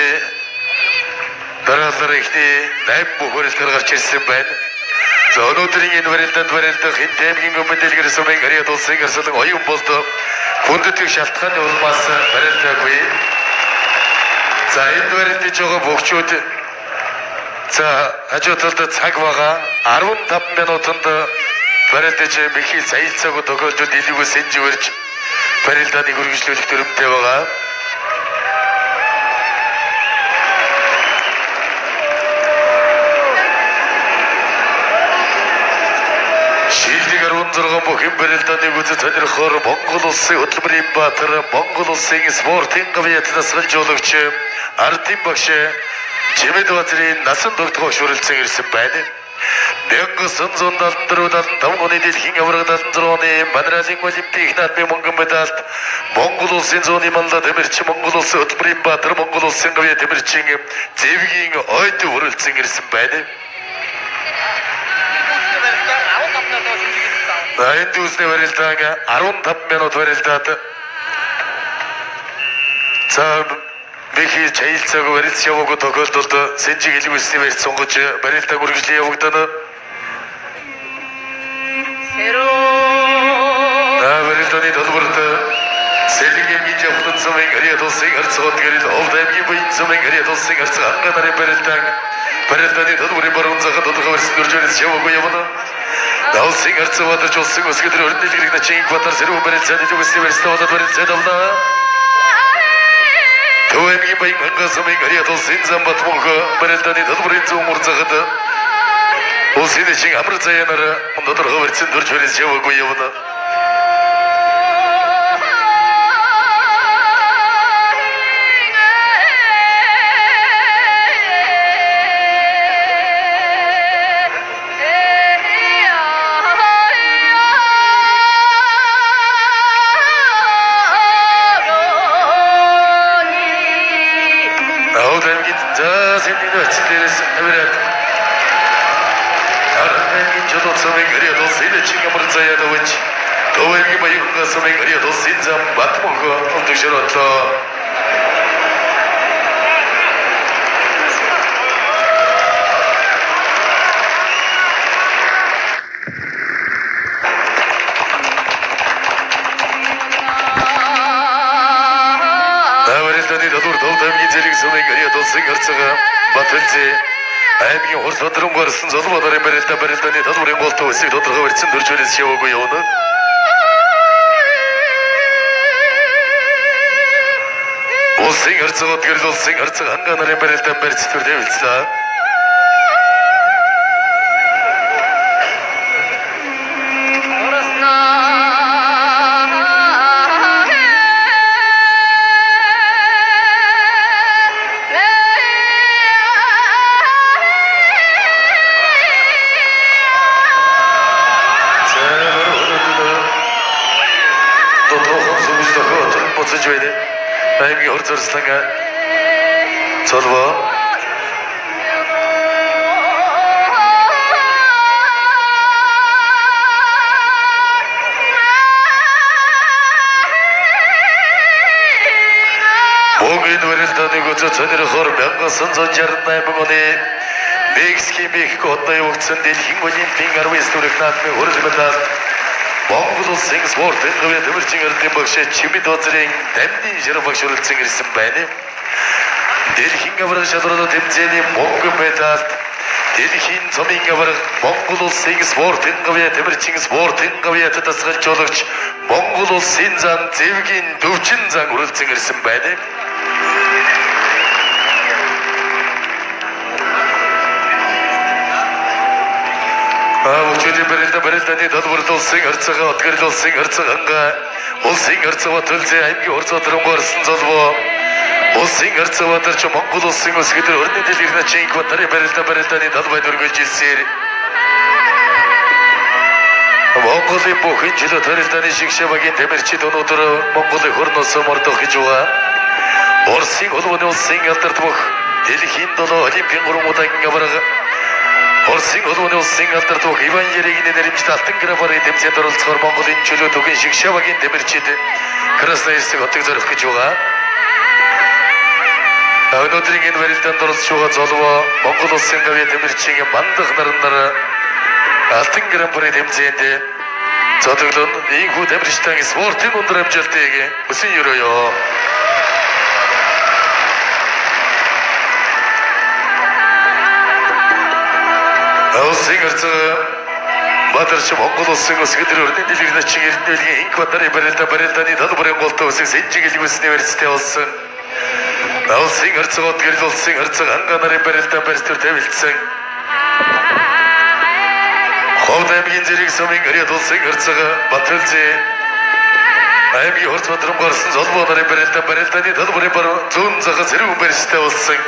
дараалал ихний 8 бүх барилдаар гарч ирсэн байна. За өнөөдрийн энэ барилдаанд барилдах Хинтэмгийн өмнө дэлгэр сумын гэрээ тулсын арслан оюун болдоо хүндэтгэх шалтгааны улмаас барилдаагүй. За энэ барилдаж байгаа бөхчүүд за хажуу талд цаг байгаа 15 минутанд барилдаж мэхий саялцаагүй тохиолдолд илүүгөө сэнживэрж барилдааны хөргөжлүүлэх төрөмтэй байгаа. Шилдэг 16 бүхэн барилдааны үзэл сонирхоор Монгол улсын хөтөлбөрийн баатар Монгол улсын спортын гавьяат насгалжуулагч Ардын багш Чимэд базрын насан туршид шүрэлцэн ирсэн байна. 1974-75 оны дэлхийн аварга 76 оны Манралын Олимпик наадмын мөнгөн медальт Монгол улсын зууны маллаа тэмэрч Монгол улсын хөтөлбөрийн баатар Монгол улсын гавьяа тэмэрчин Зэвгийн ойд хүрэлцэн ирсэн байна. Энэ дүүсний барилдааг 15 минут барилдаад за Мэхий чаялцаагүй барилц яваагүй тохиолдолд сэнжиг илгүүлсний барьц сонгож барилдааг үргэлжлэн явагдана. Барилдааны төлбөрт Сэлэнг аймгийн жавхлан сумын гэрээ тулсын арцгууд гэрэл Овд аймгийн баян сумын гэрээ тулсын арцаг хангаа нарын барилдааны төлбөрийн баруун захад толгой барьсан дөржөөс яваагүй явна. Улсын арцаг батарч улсын өсгөлөр өрнөм дэлгэрэх начин квартал сэрүүн барилцаад илгүүлсний барьцтай болоод барилцаад авлаа. Төв аймгийн баян хангаа сумын гэрээ тулсын замбат монхо барилдааны төлбөрийн зүүн урд захад улсын эчин амар заяанаар тодорхой барьсан дөржөөс яваагүй явна. Төвөргийн баян сумын гэрээ тулсын зам бат монхо төвшөрөдлөө. Барилдааны төлбөр Төвд аймгийн зэрэг сумын гэрээ тулсын арцаг баталзээ аймгийн хурц бодрон гарсан золбоодарын барилдааны төлбөрийн голтой өсөг тодорхой барьсан дөржөөс яваагүй явна. Улсын арцгууд гэрэл улсын арцаг хангаа нарын барилдаан барьц төрөв хэлцлээ. аймгийн хурц арслан цолвоо Богын барилдааны гүзэ цонирхоор мянган сонжарнай мөнгөний Мексикийн одны өгцөн дэлхийн олимпийн 19 дүрэг наадмын хүрэл медаль Монгол улсын спортын говья тэмэрчин эрдэнэ багш Чимэд Озрын дамжин ширээ багш хүрэлцэн ирсэн байна. Дэлхийн аварга шалралт тэмцээний мөнгөн медальд дэлхийн цомын аварга Монгол улсын спортын говья тэмэрчин спортын говья татасгалжуулагч Монгол улсын зан зэвгийн дөвчин зан хүрэлцэн ирсэн байна. Өчигдөр барилдааны долборд улсын харьцаа отгорл улсын харьцаа улсын харьцаа төлзөө аймгийн орцоо төрөнгөрсөн золбоо улсын харьцаа төрч Монгол улсын өсгөдөр өрнөд дэлгэрнэ чинь квартары барилдааны долбой дөргөлж ирсээр Монголын бүхэн жилд барилдааны шигшээ багийн тэмэрчид өнөөдөр Монголын хөрнөөс мордох гэж байгаа. Орсын холбооны улсын алдарт бүх дэлхийн 7 олимпийн 3 удаагийн аварга Орсын холбооны улсын алдарт бүх Иван Яригийн нэрмжит алтан графарын тэмцээнд оролцохоор Монголын чөлөө төгөн шигшээ багийн тэмэрчид Красноярск хотыг зорих гэж байгаа. Өнөөдрийн энэ барилдаанд оролцож байгаа золбоо Монгол улсын говья тэмэрчийн мандах наран алтан графарын тэмцээнд зодоглон ийхүү тэмэрчдийн спортын өндөр амжилтыг хүсэн өрөөё. Улсын харьцаа Бадарч Монгол улсын өсгөдөр өрнөд дэлгэрнэ чинь эрдэнэлгийн инкватары барилдааны долбарын голтой өсөн Сэнжигэл университет болсон. Улсын харьцаа отгорл улсын харьцаа ангаа нарын барилдаан барьцтөр тавилдсан. Ховд аймгийн зэрэг сумын гариад улсын харьцаа Батөлзээ аймгийн хорц бодром гарсан золбоо нарын барилдааны долбарын баруун зүүн захад зэрэг университет болсон.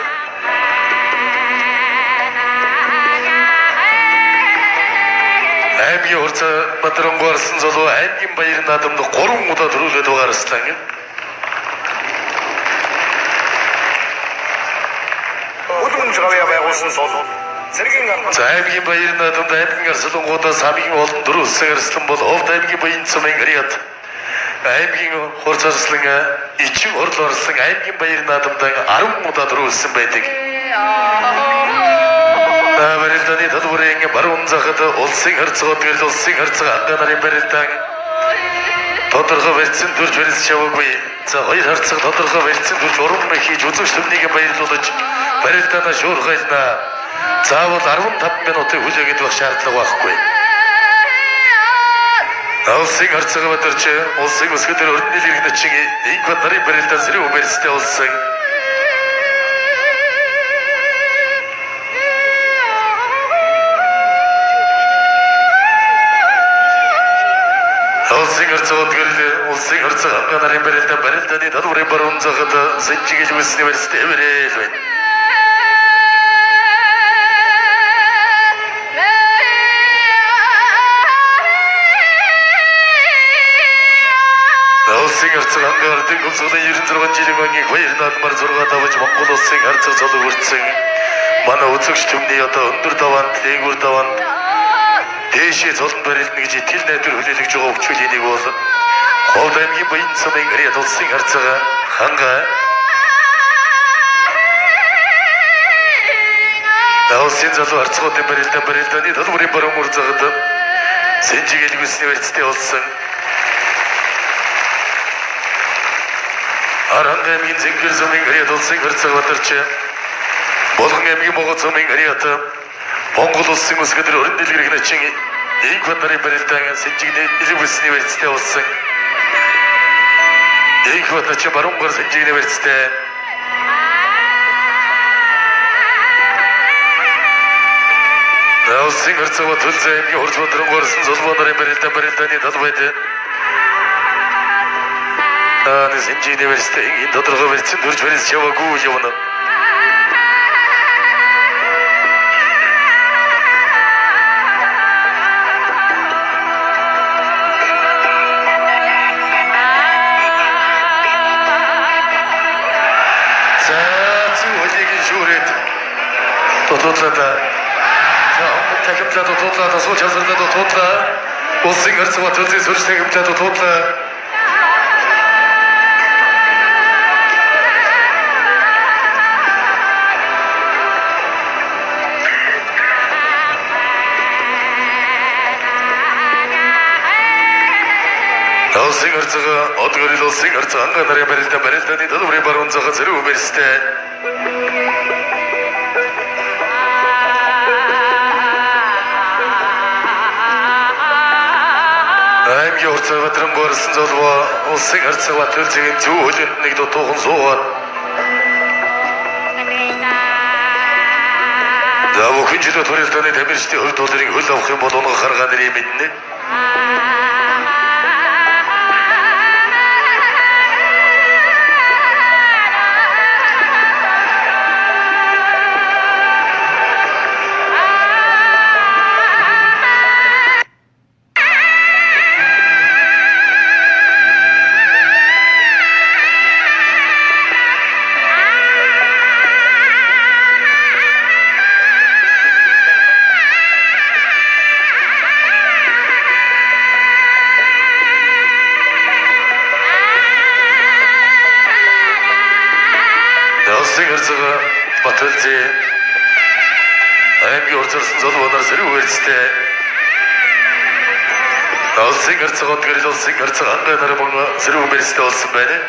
Аймгийн хорц бодром гарсан золбоо аймгийн баяр наадамд 3 удаа төрүүлээд байгаарслаа. Говья байгуулсан бол зэргийн аймгийн баяр наадамд аймгийн арслангуудаас хамгийн олон дөрвөлсөн арслан бол Ховд аймгийн баян цомын гариад аймгийн хорц арслан ичин орлоо арслан аймгийн баяр наадамд 10 удаа дөрвөлсөн байдаг. Барилдааны долбарын баруун захад улсын харьцаа отгорл улсын харьцаа ангаа нарын барилдаан тодорхой барьцсан төрж барьж яваагүй. За хоёр харьцаа тодорхой барьцсан төрж урам хийж үзэгч төмнийг баярлуулж барилдаанаа шуурхайлна. Заавал 15 минутын хүлээгээд байх шаардлага байхгүй. Улсын харьцаа батарч улсын өсгөдөр өрнөд дэлгэрнэ чинь инкватарын барилдаан зэрэг университет болсон. Улсын харьцаа отгорл улсын харьцаа ангаа нарын барилдааны долбарын баруун захад Сэнжигэл университет эвэрэл байна. Улсын харьцаа ангаа ардын гомсголын 96 жилийн оны баяр наадмаар 6 давж Монгол улсын харьцаа цолог хүртсэн манай үзэгч төмний одоо өндөр даваанд дээгүүр даваанд дээшээ цолонд барилдана гэж итгэл найдвар хүлээлгэж байгаа өвчүүл энийг бол Ховд аймгийн баян цомын гариад улсын харьцаа хангаа улсын залуу харьцааны барилдааны долбарын баруун мөр захад Сэнжигэл университет болсон. Аранг аймгийн Зэнгэр цомын гариад улсын харьцаа батарч Болгон аймгийн Могоо цомын гариад Монгол улсын өсгөдөр өрнөд дэлгэрнэ чинь инкватарын барилдаан Сэнжигэл университет болсон. Инкватар чинь баруун гар Сэнжигэл университет. Улсын харьцаа төлзөө аймгийн хорц бодрон гарсан золбоо нарын барилдааны долбойд Сэнжигэл университет тодорхой барьцсан төрж барьж яваагүй явна. Тототлада. За, тахимлаад тототлаад сууч хасарлаад тототлаа. Улсын харьцаа төлзөө сүрс тахимлаад тототлаа. Улсын орцоо одгорил улсын орцоо анга нарын барилданы төлөврийн баруун захад зэрэг үмэрстэй. Аймгийн орцоо батран горсон золвоо улсын орцоо батөлзгийн зөв хөлөнд нэг дутуухан суугаад. За бүхэн жилүүд барилданы тамирчдын хувьд долларын хөл авах юм бол онго харгаа нэрийн мэднэ. Улсын орцоо батөлзээ аймгийн урзарсан золвоноор зэрэг үерцтэй. Улсын орцоо одгорил улсын орцоо анга нарын зэрэг үмэрстэй болсон байна.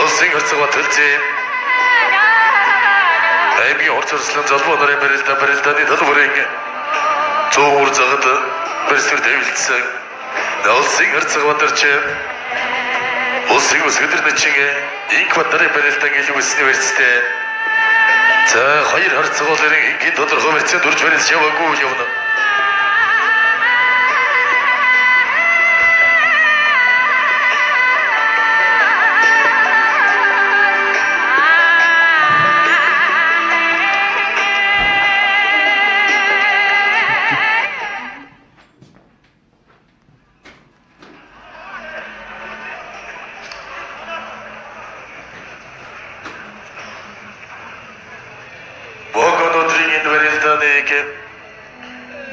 Улсын орцоо батөлзээ аймгийн урзарсан золбоо нарын барилданы төлөврийн зөв үр загад барьсвар дэвлэлсэн. Улсын орцоо батарч улсын өсгөдөрнөчин инк батарын барилдан илүү өснө барьцтай. За хоёр харцгуулын ингийн тодорхой барьцаа дурж барьж яваагүй явна.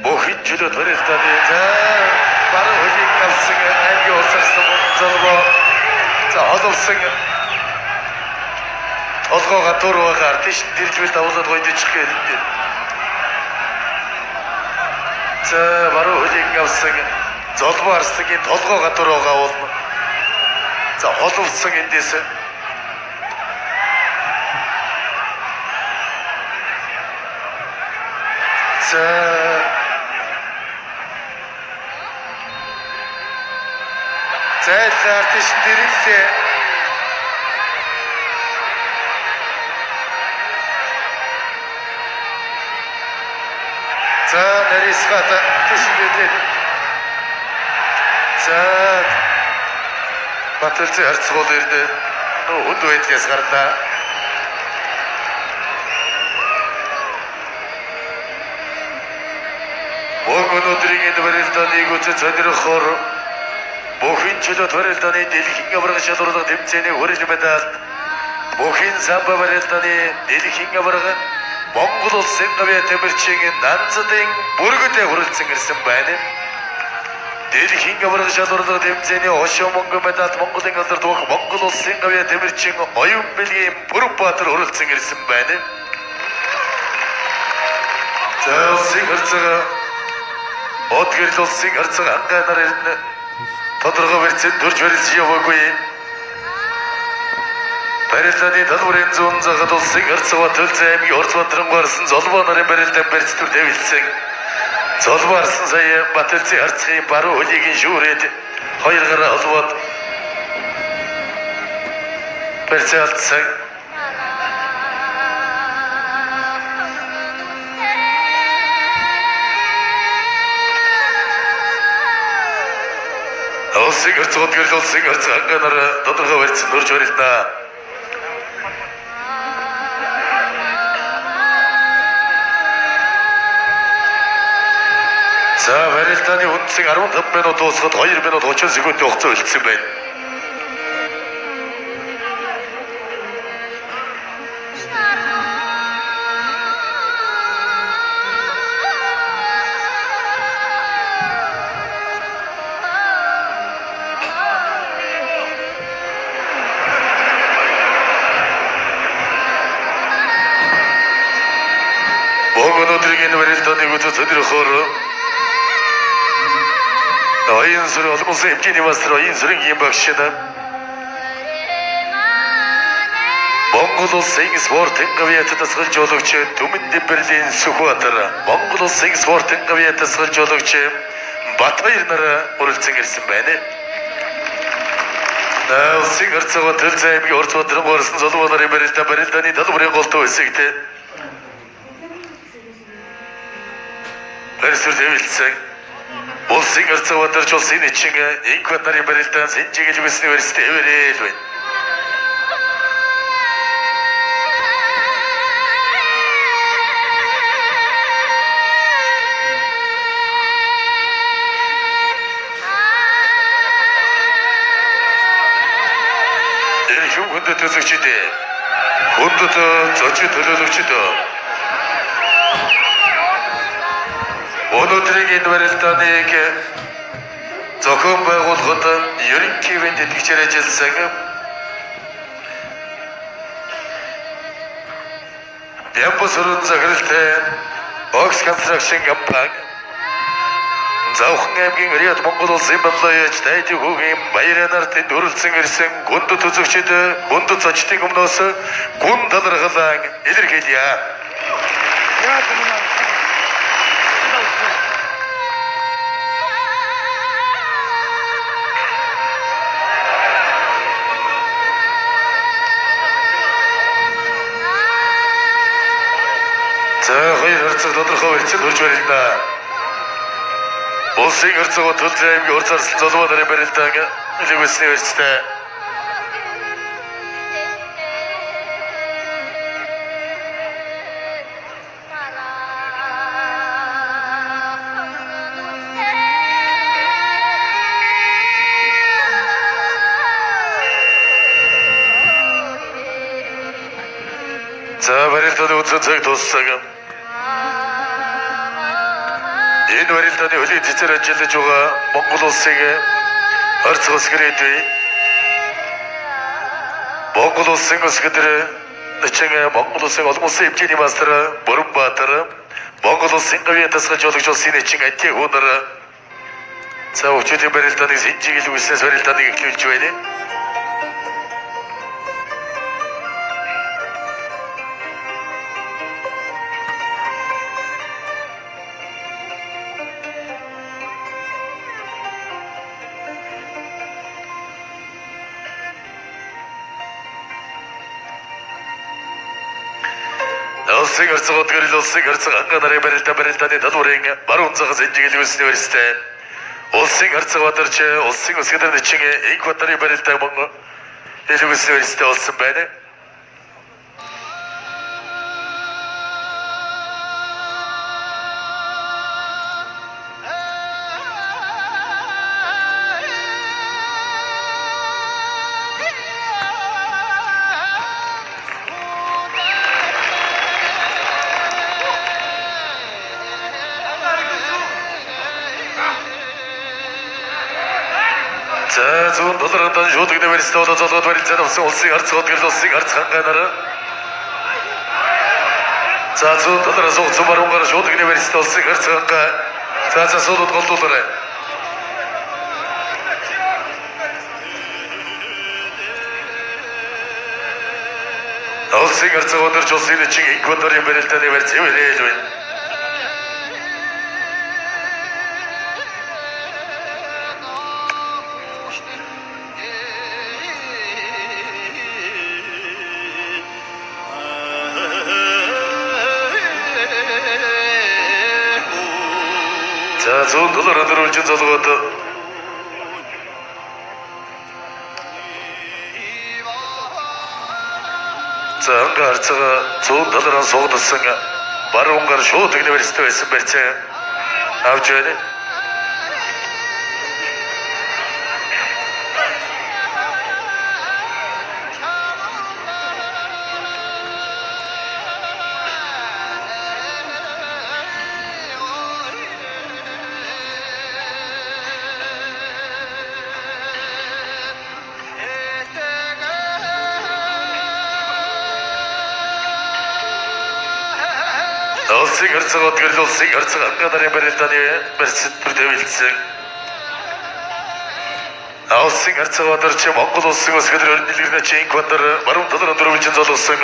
Бүхэн жилүүд барилданы за баруун хөлийг авсан аймгийн улсарсан золбоо за ололсон олгоога дуруугаар тийш дэржвэл давуулаад гойдчих гэдэг. За баруун хөлийг авсан золбоо арслагийн толгоога дуруугаа уулна. За ололсон эндээс за артист дэрэлээ. За нарисгат төсөлөд. За баталцаа харцгуул ирдэ. Үнд байдлаас гарлаа. Өнөөдрийн барилдааны гүцэд сонирхоор бүхэн жилүүд барилдааны дэлхийн аварга шалралга тэмцээний хүрэл медаль бүхэн самба барилдааны дэлхийн аварга Монгол улсын гавьяа тамирчин Нанзадын бүргэдээ хүрэлцэн ирсэн байна. Дэлхийн аварга шалралга тэмцээний хошоо мөнгө медаль Монголын алдар дуух Монгол улсын гавьяа тамирчин Оюун Бэлгийн Бүрбаатар хүрэлцэн ирсэн байна. За улсын харцаа одгорил улсын орцоо анга нарын тодорхой барьцаанд дурж барьж яваагүй. Барилданы төлөврийн зүүн захад улсын орцоо батөлзээ аймгийн орц батран гарсан золбоо нарын барилдан барьцтүр дэвлэлсэн. Золбоо арсан сая батөлзээ харцгийн баруун хөлийг шүүрээд хоёр гараа олбоод барьцаа алдсан. Улсын орцоо одгорил улсын орцоо анга нараа тодорхой барьцаанд дурж барилдаа. За барилдааны үндсэн 15 минут дуусахад 2 минут 30 секундын хугацаа үлдсэн байна. Өнөөдрийн энэ барилдааны үзэл сонирхоор оюун сүрэн олон улсын хэмжээний мастер оюун сүрэнгийн багш нар Монгол улсын спортын гавьяатад тасгалжуулагч Түмэн Дэмбэрлийн Сүхбаатар Монгол улсын спортын гавьяатад тасгалжуулагч Батбаяр нар уралцсан ирсэн байна. Улсын харьцаа төлөв аймгийн Орц Батрын горсон Золбоо нарын барилдааны талбарын голтой хэсэгт Тэрсүр дэвэлцэн улсын харьцаа Батарч улсын эчин инкват нарын барилдаан Сэнжигэл университет эвэрэл байна. Хүндэт төсөгчд хүндэт зочид төлөөлөгчд өнөөдрийн энэ барилдааныг зохион байгуулахад ерөнхийдөө тэтгэгчээр ажилласан Ямбус өрн захиралтай Box Construction компани Завхан аймгийн Риад Монгол улсын банлаяч Дайдыг хүүгийн баяраа нарт өрөлдсөн ирсэн гүндэт төсөгчд гүндэт зочдын өмнөөс гүн талархлаа илэрхийлье. За хоёр харьцаг тодорхой хэлцэл хурж барилдаа. Улсын харьцаа төлөв аймгийн Орц Арслан Золбоо нарын барилдаан Илэгүс университет За барилдааны үзэн цаг дууссан. Энэ барилдааны хөлийн цэцэр ажиллаж байгаа Монгол улсын харьцаг өсгөрөөдөө Монгол улсын өсгөдөр нэчиг Монгол улсын олон улсын хэмжээний мастер Бүрэнбаатар Монгол улсын гавьяа тасгалжуулагч улсын нэчиг Ати Хүнэр за өчигдөр барилдааны Сэнжигэл үлснээс барилдааныг эхлүүлж байна. Улсын харьцаа гэрэл улсын харьцаа ангаа нарын барилдааны талбарын баруун захаас Сэнжигэл университет улсын харьцаа Батарч улсын өсгөдөр нэчиг инкват нарын барилдаан Монгол университет болсон байна. За зүүн толгойн шууд университет болоод барилдсан улсын харьцаа гэрэл улсын харьцаа ангаанаар за зүүн толгойн суугцсан баруунгаар шууд университет улсын харьцаа ангаа за суудад голдуулаарай. Улсын харьцаа өдөрч улсын нэчиг инкваторын барилдааны барьц эвэрэл байна. За зүүн талаар өнөрүүлж залгууд за ангаа харьцаа зүүн талаар суугдсан баруунгаар шууд университет байсан барьцаа авч байна. улсын харьцаг одгэрл улсын харьцаг ангаа нарын барилдааны барьцад бүр төвлөсөн. Улсын харьцаг одорч Монгол улсын ус гэдэр өрн дэлгэрнэ чин квадр баруун талаар дөрвөлжин золсон.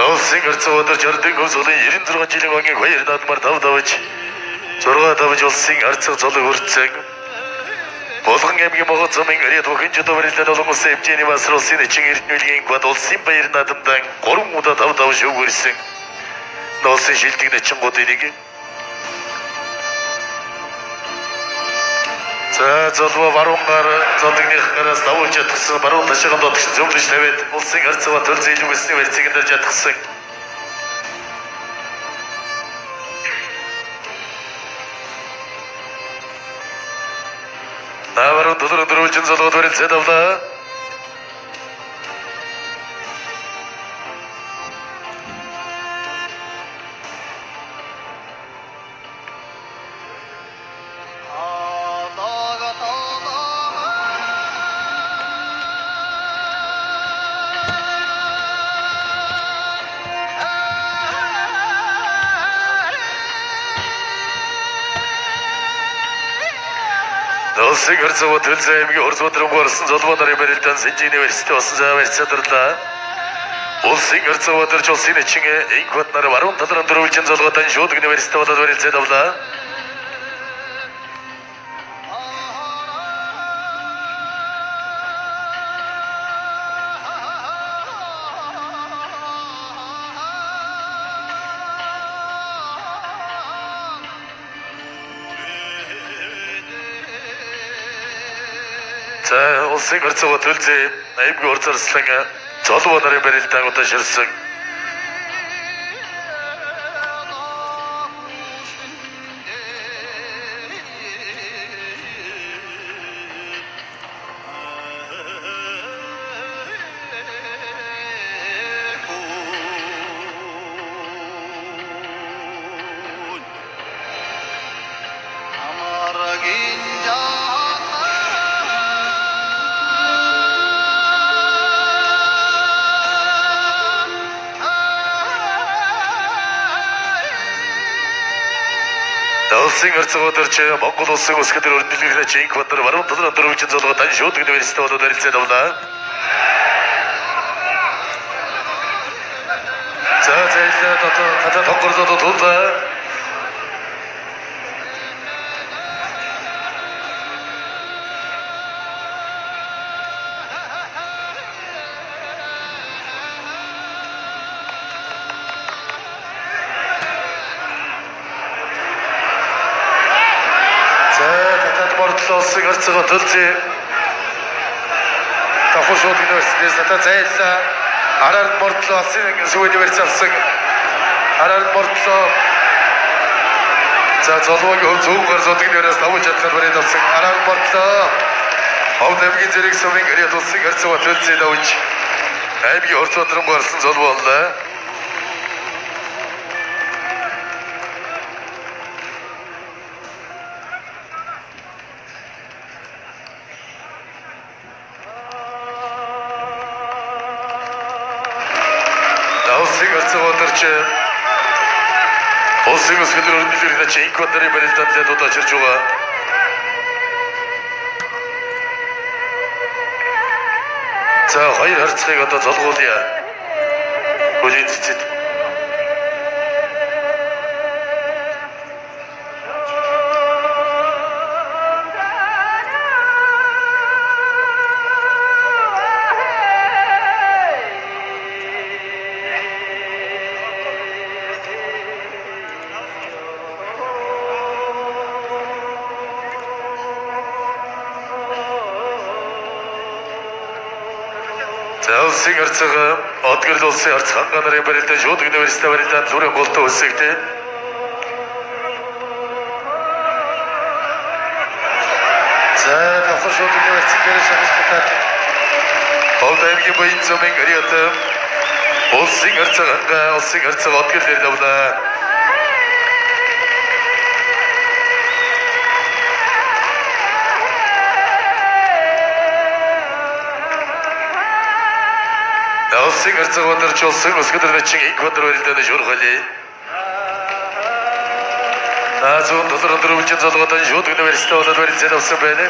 Улсын харьцаг одорч ардын хөв золын 96 жилийн огийн 2 наадмаар тав давж 6 давж улсын харьцаг золыг хүртсэн. Болгон аймгийн могот замын ирээд охинжид барилдаад олон улсын хэмжээний масар улсын эчин эрдэнэлгийн гад улсын баяр наадамдан 3 удаа тав давж өгөрсөн. Улсын шилдэг начингуудын нэг. За золво баруунгаар золдогныхаас давуулж ятгсан баруун ташаанд дотогш зөвлөж тавиад улсын харьцаа төл зээлгүйсний барьцыг дэрж ятгсан. Баруун талаар дөрвөлжин золгоод барилцаад авлаа. Улсын харьцаа төлөв аймгийн Оросбодрон гарсан золбоо нарын барилдаан Сэнжи университет болсон зав барьцаадарлаа. Улсын харьцаа өдөрч улсын эчин инкват нар баруун талаар дөрвөлжин золгоодан шууд университет болоод барилцаад авлаа. За улсын харьцаа төлөв аймгийн Оросарслан золбоо нарын барилдаан удаа ширсэн. Улсын харьцаа өдөрч Монгол улсын ус гэдэр өрн дэлгэрнэ чин квадр баруун талаар дөрвөлжин золгоодан шууд университет болоод барилцаад авлаа. За зайлаа татаа тонгорзоод туллаа. Улсын харьцаа төлөв Тахуу шууд университетээс татаа зайлаа. Араар мордлоо улсын университет авсан. Араар мордлоо. За золоогийн зөвгөр зодгнээс давуулж чадхаар барайд авсан. Араар мордлоо. Ховд аймгийн зэрэг сумын ирээд улсын харьцаа төлөв давж аймгийн Оросбодрон гарсан золбоо боллоо. Улсын ус гэдэр өрн дэлгэрнэ чин квадрын барилдаанд удаа чирж байгаа. За хоёр харьцагийг одоо золгуулъя. Хөлийн цэцэд. Улсын харьцаа одгэрл улсын харьцаа ангаа нарын барилдаан шууд университет барилдаанд зүрийн голтой үлсэгтэй. За Тахуу шууд университетээс шахалтаад Ховд аймгийн баян замын ирээд улсын харьцаа ангаа улсын харьцаа одгэрлээр давлаа. Улсын харьцаг өдөрч улсын өсгөдөр бичиг инх өдөр барилдааны шуурхали. Зүүн толгой дөрвөлжин залгуудан шууд университет болоод барилдсан авсан байна.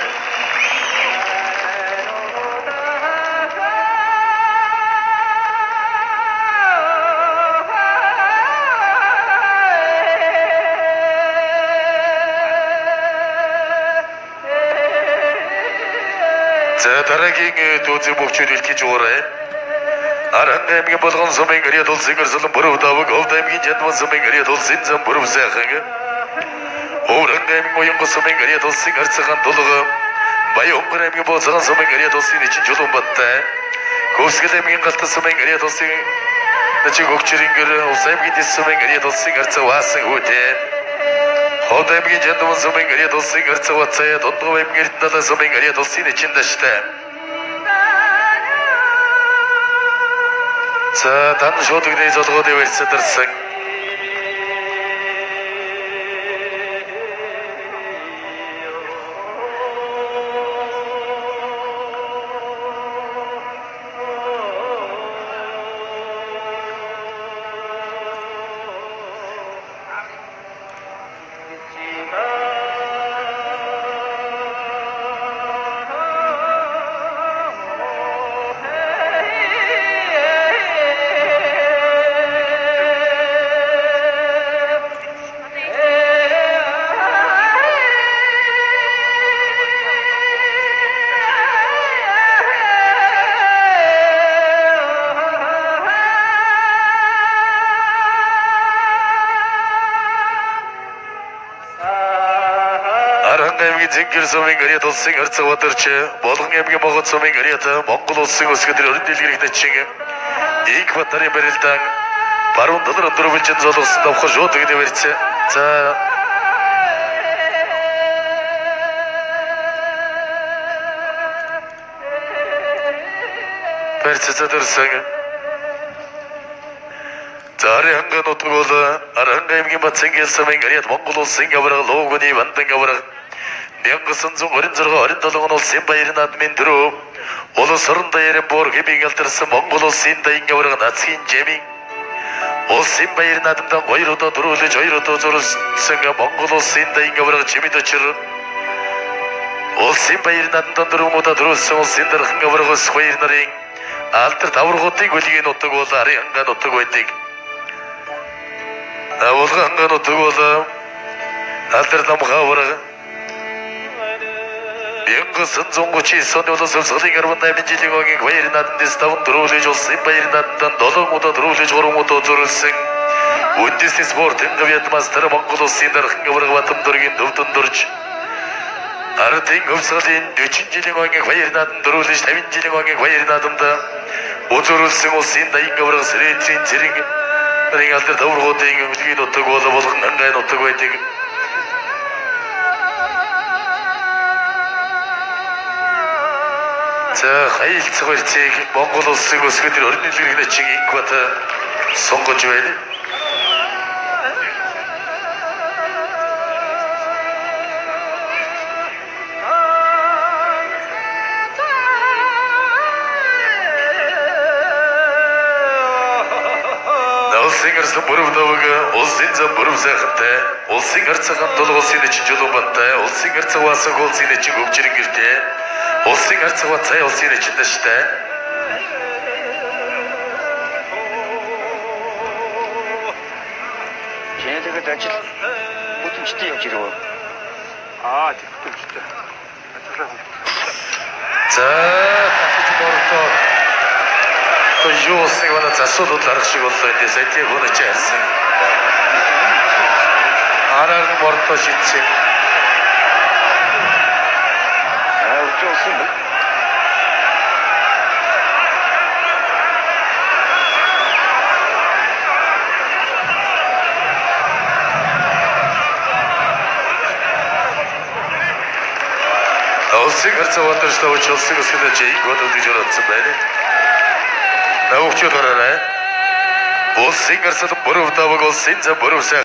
За дараагийн дүүцэг бүгчүүд илтгэж уурай. Аранга аймгийн болгон сумын гэрээ тулсын гэрсэлэн бүрв даваг Овд аймгийн Жандман сумын гэрээ тулсын зам бүрв сайхан. Өврэнга аймгийн Уянган сумын гэрээ тулсын харьцаган тулга Баянган аймгийн Бооцгон сумын гэрээ тулсын ичин Чулуунбаттай. Көвсгөл аймгийн Галтан сумын гэрээ тулсын Начиг Өгчрингэр Увс аймгийн Дэс сумын гэрээ тулсын харьцаг Ваасан хүйтэй. Ховд аймгийн Жандман сумын гэрээ тулсын харьцаг Вацай Дундгов аймгийн Эрдэнэ сумын гэрээ тулсын ичин Даштай. За дан шууд өгний золгоод университетэрсэн. Зингэр сумын гэрээ тулсын харьцаг өдөрч Болгон аймгийн Могот сумын гэрээт Монгол улсын өсгөдөр өрн дэлгэрэх дэчин Инх Батнарын барилдаан баруун талаар дөрвөлжин золгосон давхар шууд өгний барьцаа. За барьцаа дөрсөн. Заарын ханган нутаг бол Аранга аймгийн Бацангэл сумын гэрээт Монгол улсын авраг Луугны Вандан авраг 1926-27 он улсын баярын админ дөрөв улс орон даяарын буур хэмийг алдарсан Монгол улсын даян авраг Нацгийн Жамин улсын баярын адамдан 2 удаа дөрвөлж 2 удаа зурсан Монгол улсын даян авраг Жимид очир улсын баярын адамдан 4 удаа дөрвөлсөн улсын дархан авраг Ус баяр нарын алдарт аврагуудыг үлгийн нутаг бол Арын ханган нутаг байдаг. Авулган ханган нутаг бол алдарт намхан авраг 1939 оны улс орны 18 жилийн хогийн баярын наадмаас 5 дөрвөлж улсын баярын наадмдан 7 удаа дөрвөлж 3 удаа зурсан үндэсний спортын Вьетнамстар Монгол улсын дархан авраг Батам дөргийн төвдөн дурж ардын өвсгөлийн 40 жилийн хогийн баярын наадам дөрвөлж 50 жилийн хогийн баярын наадамда үзүүлсэн улсын даян авраг Срэтрийн зэрэг ринг алдар тавруудын үлгийн нутаг бол Болгон хангай нутаг байдаг. За хаялцах барьцыг Монгол улсын өсгөдөр өрн дэлгэрэх дэчин Инх Бат сонгож байна. Улсын харьцаг бүрв даваг улсын зам бүрв сайхантай улсын харьцаган тулг улсын ичин Чулуунбаттай улсын харьцаг Ваасан улсын ичин Өгчрингэртэй улсын харьцаг Вацай улсын ичин Даштай 걔네들은 ажил бүтэмжтэй явж ирв. Бүтэмжтэй. За татж бордоо Юусын гоо засуулууд арга шиг боллоо энэ сэтийг өнөч ярьсан. Араар бордоо шийдсэн. Өчөөсөн. Улсын харьцаг өдөртөө улсын өсгөдөж Инх Бат гэж оролцсон байна. Научуд гараарай. Улсын харьцаг бүрв даваг улсын зам бүрв сайхан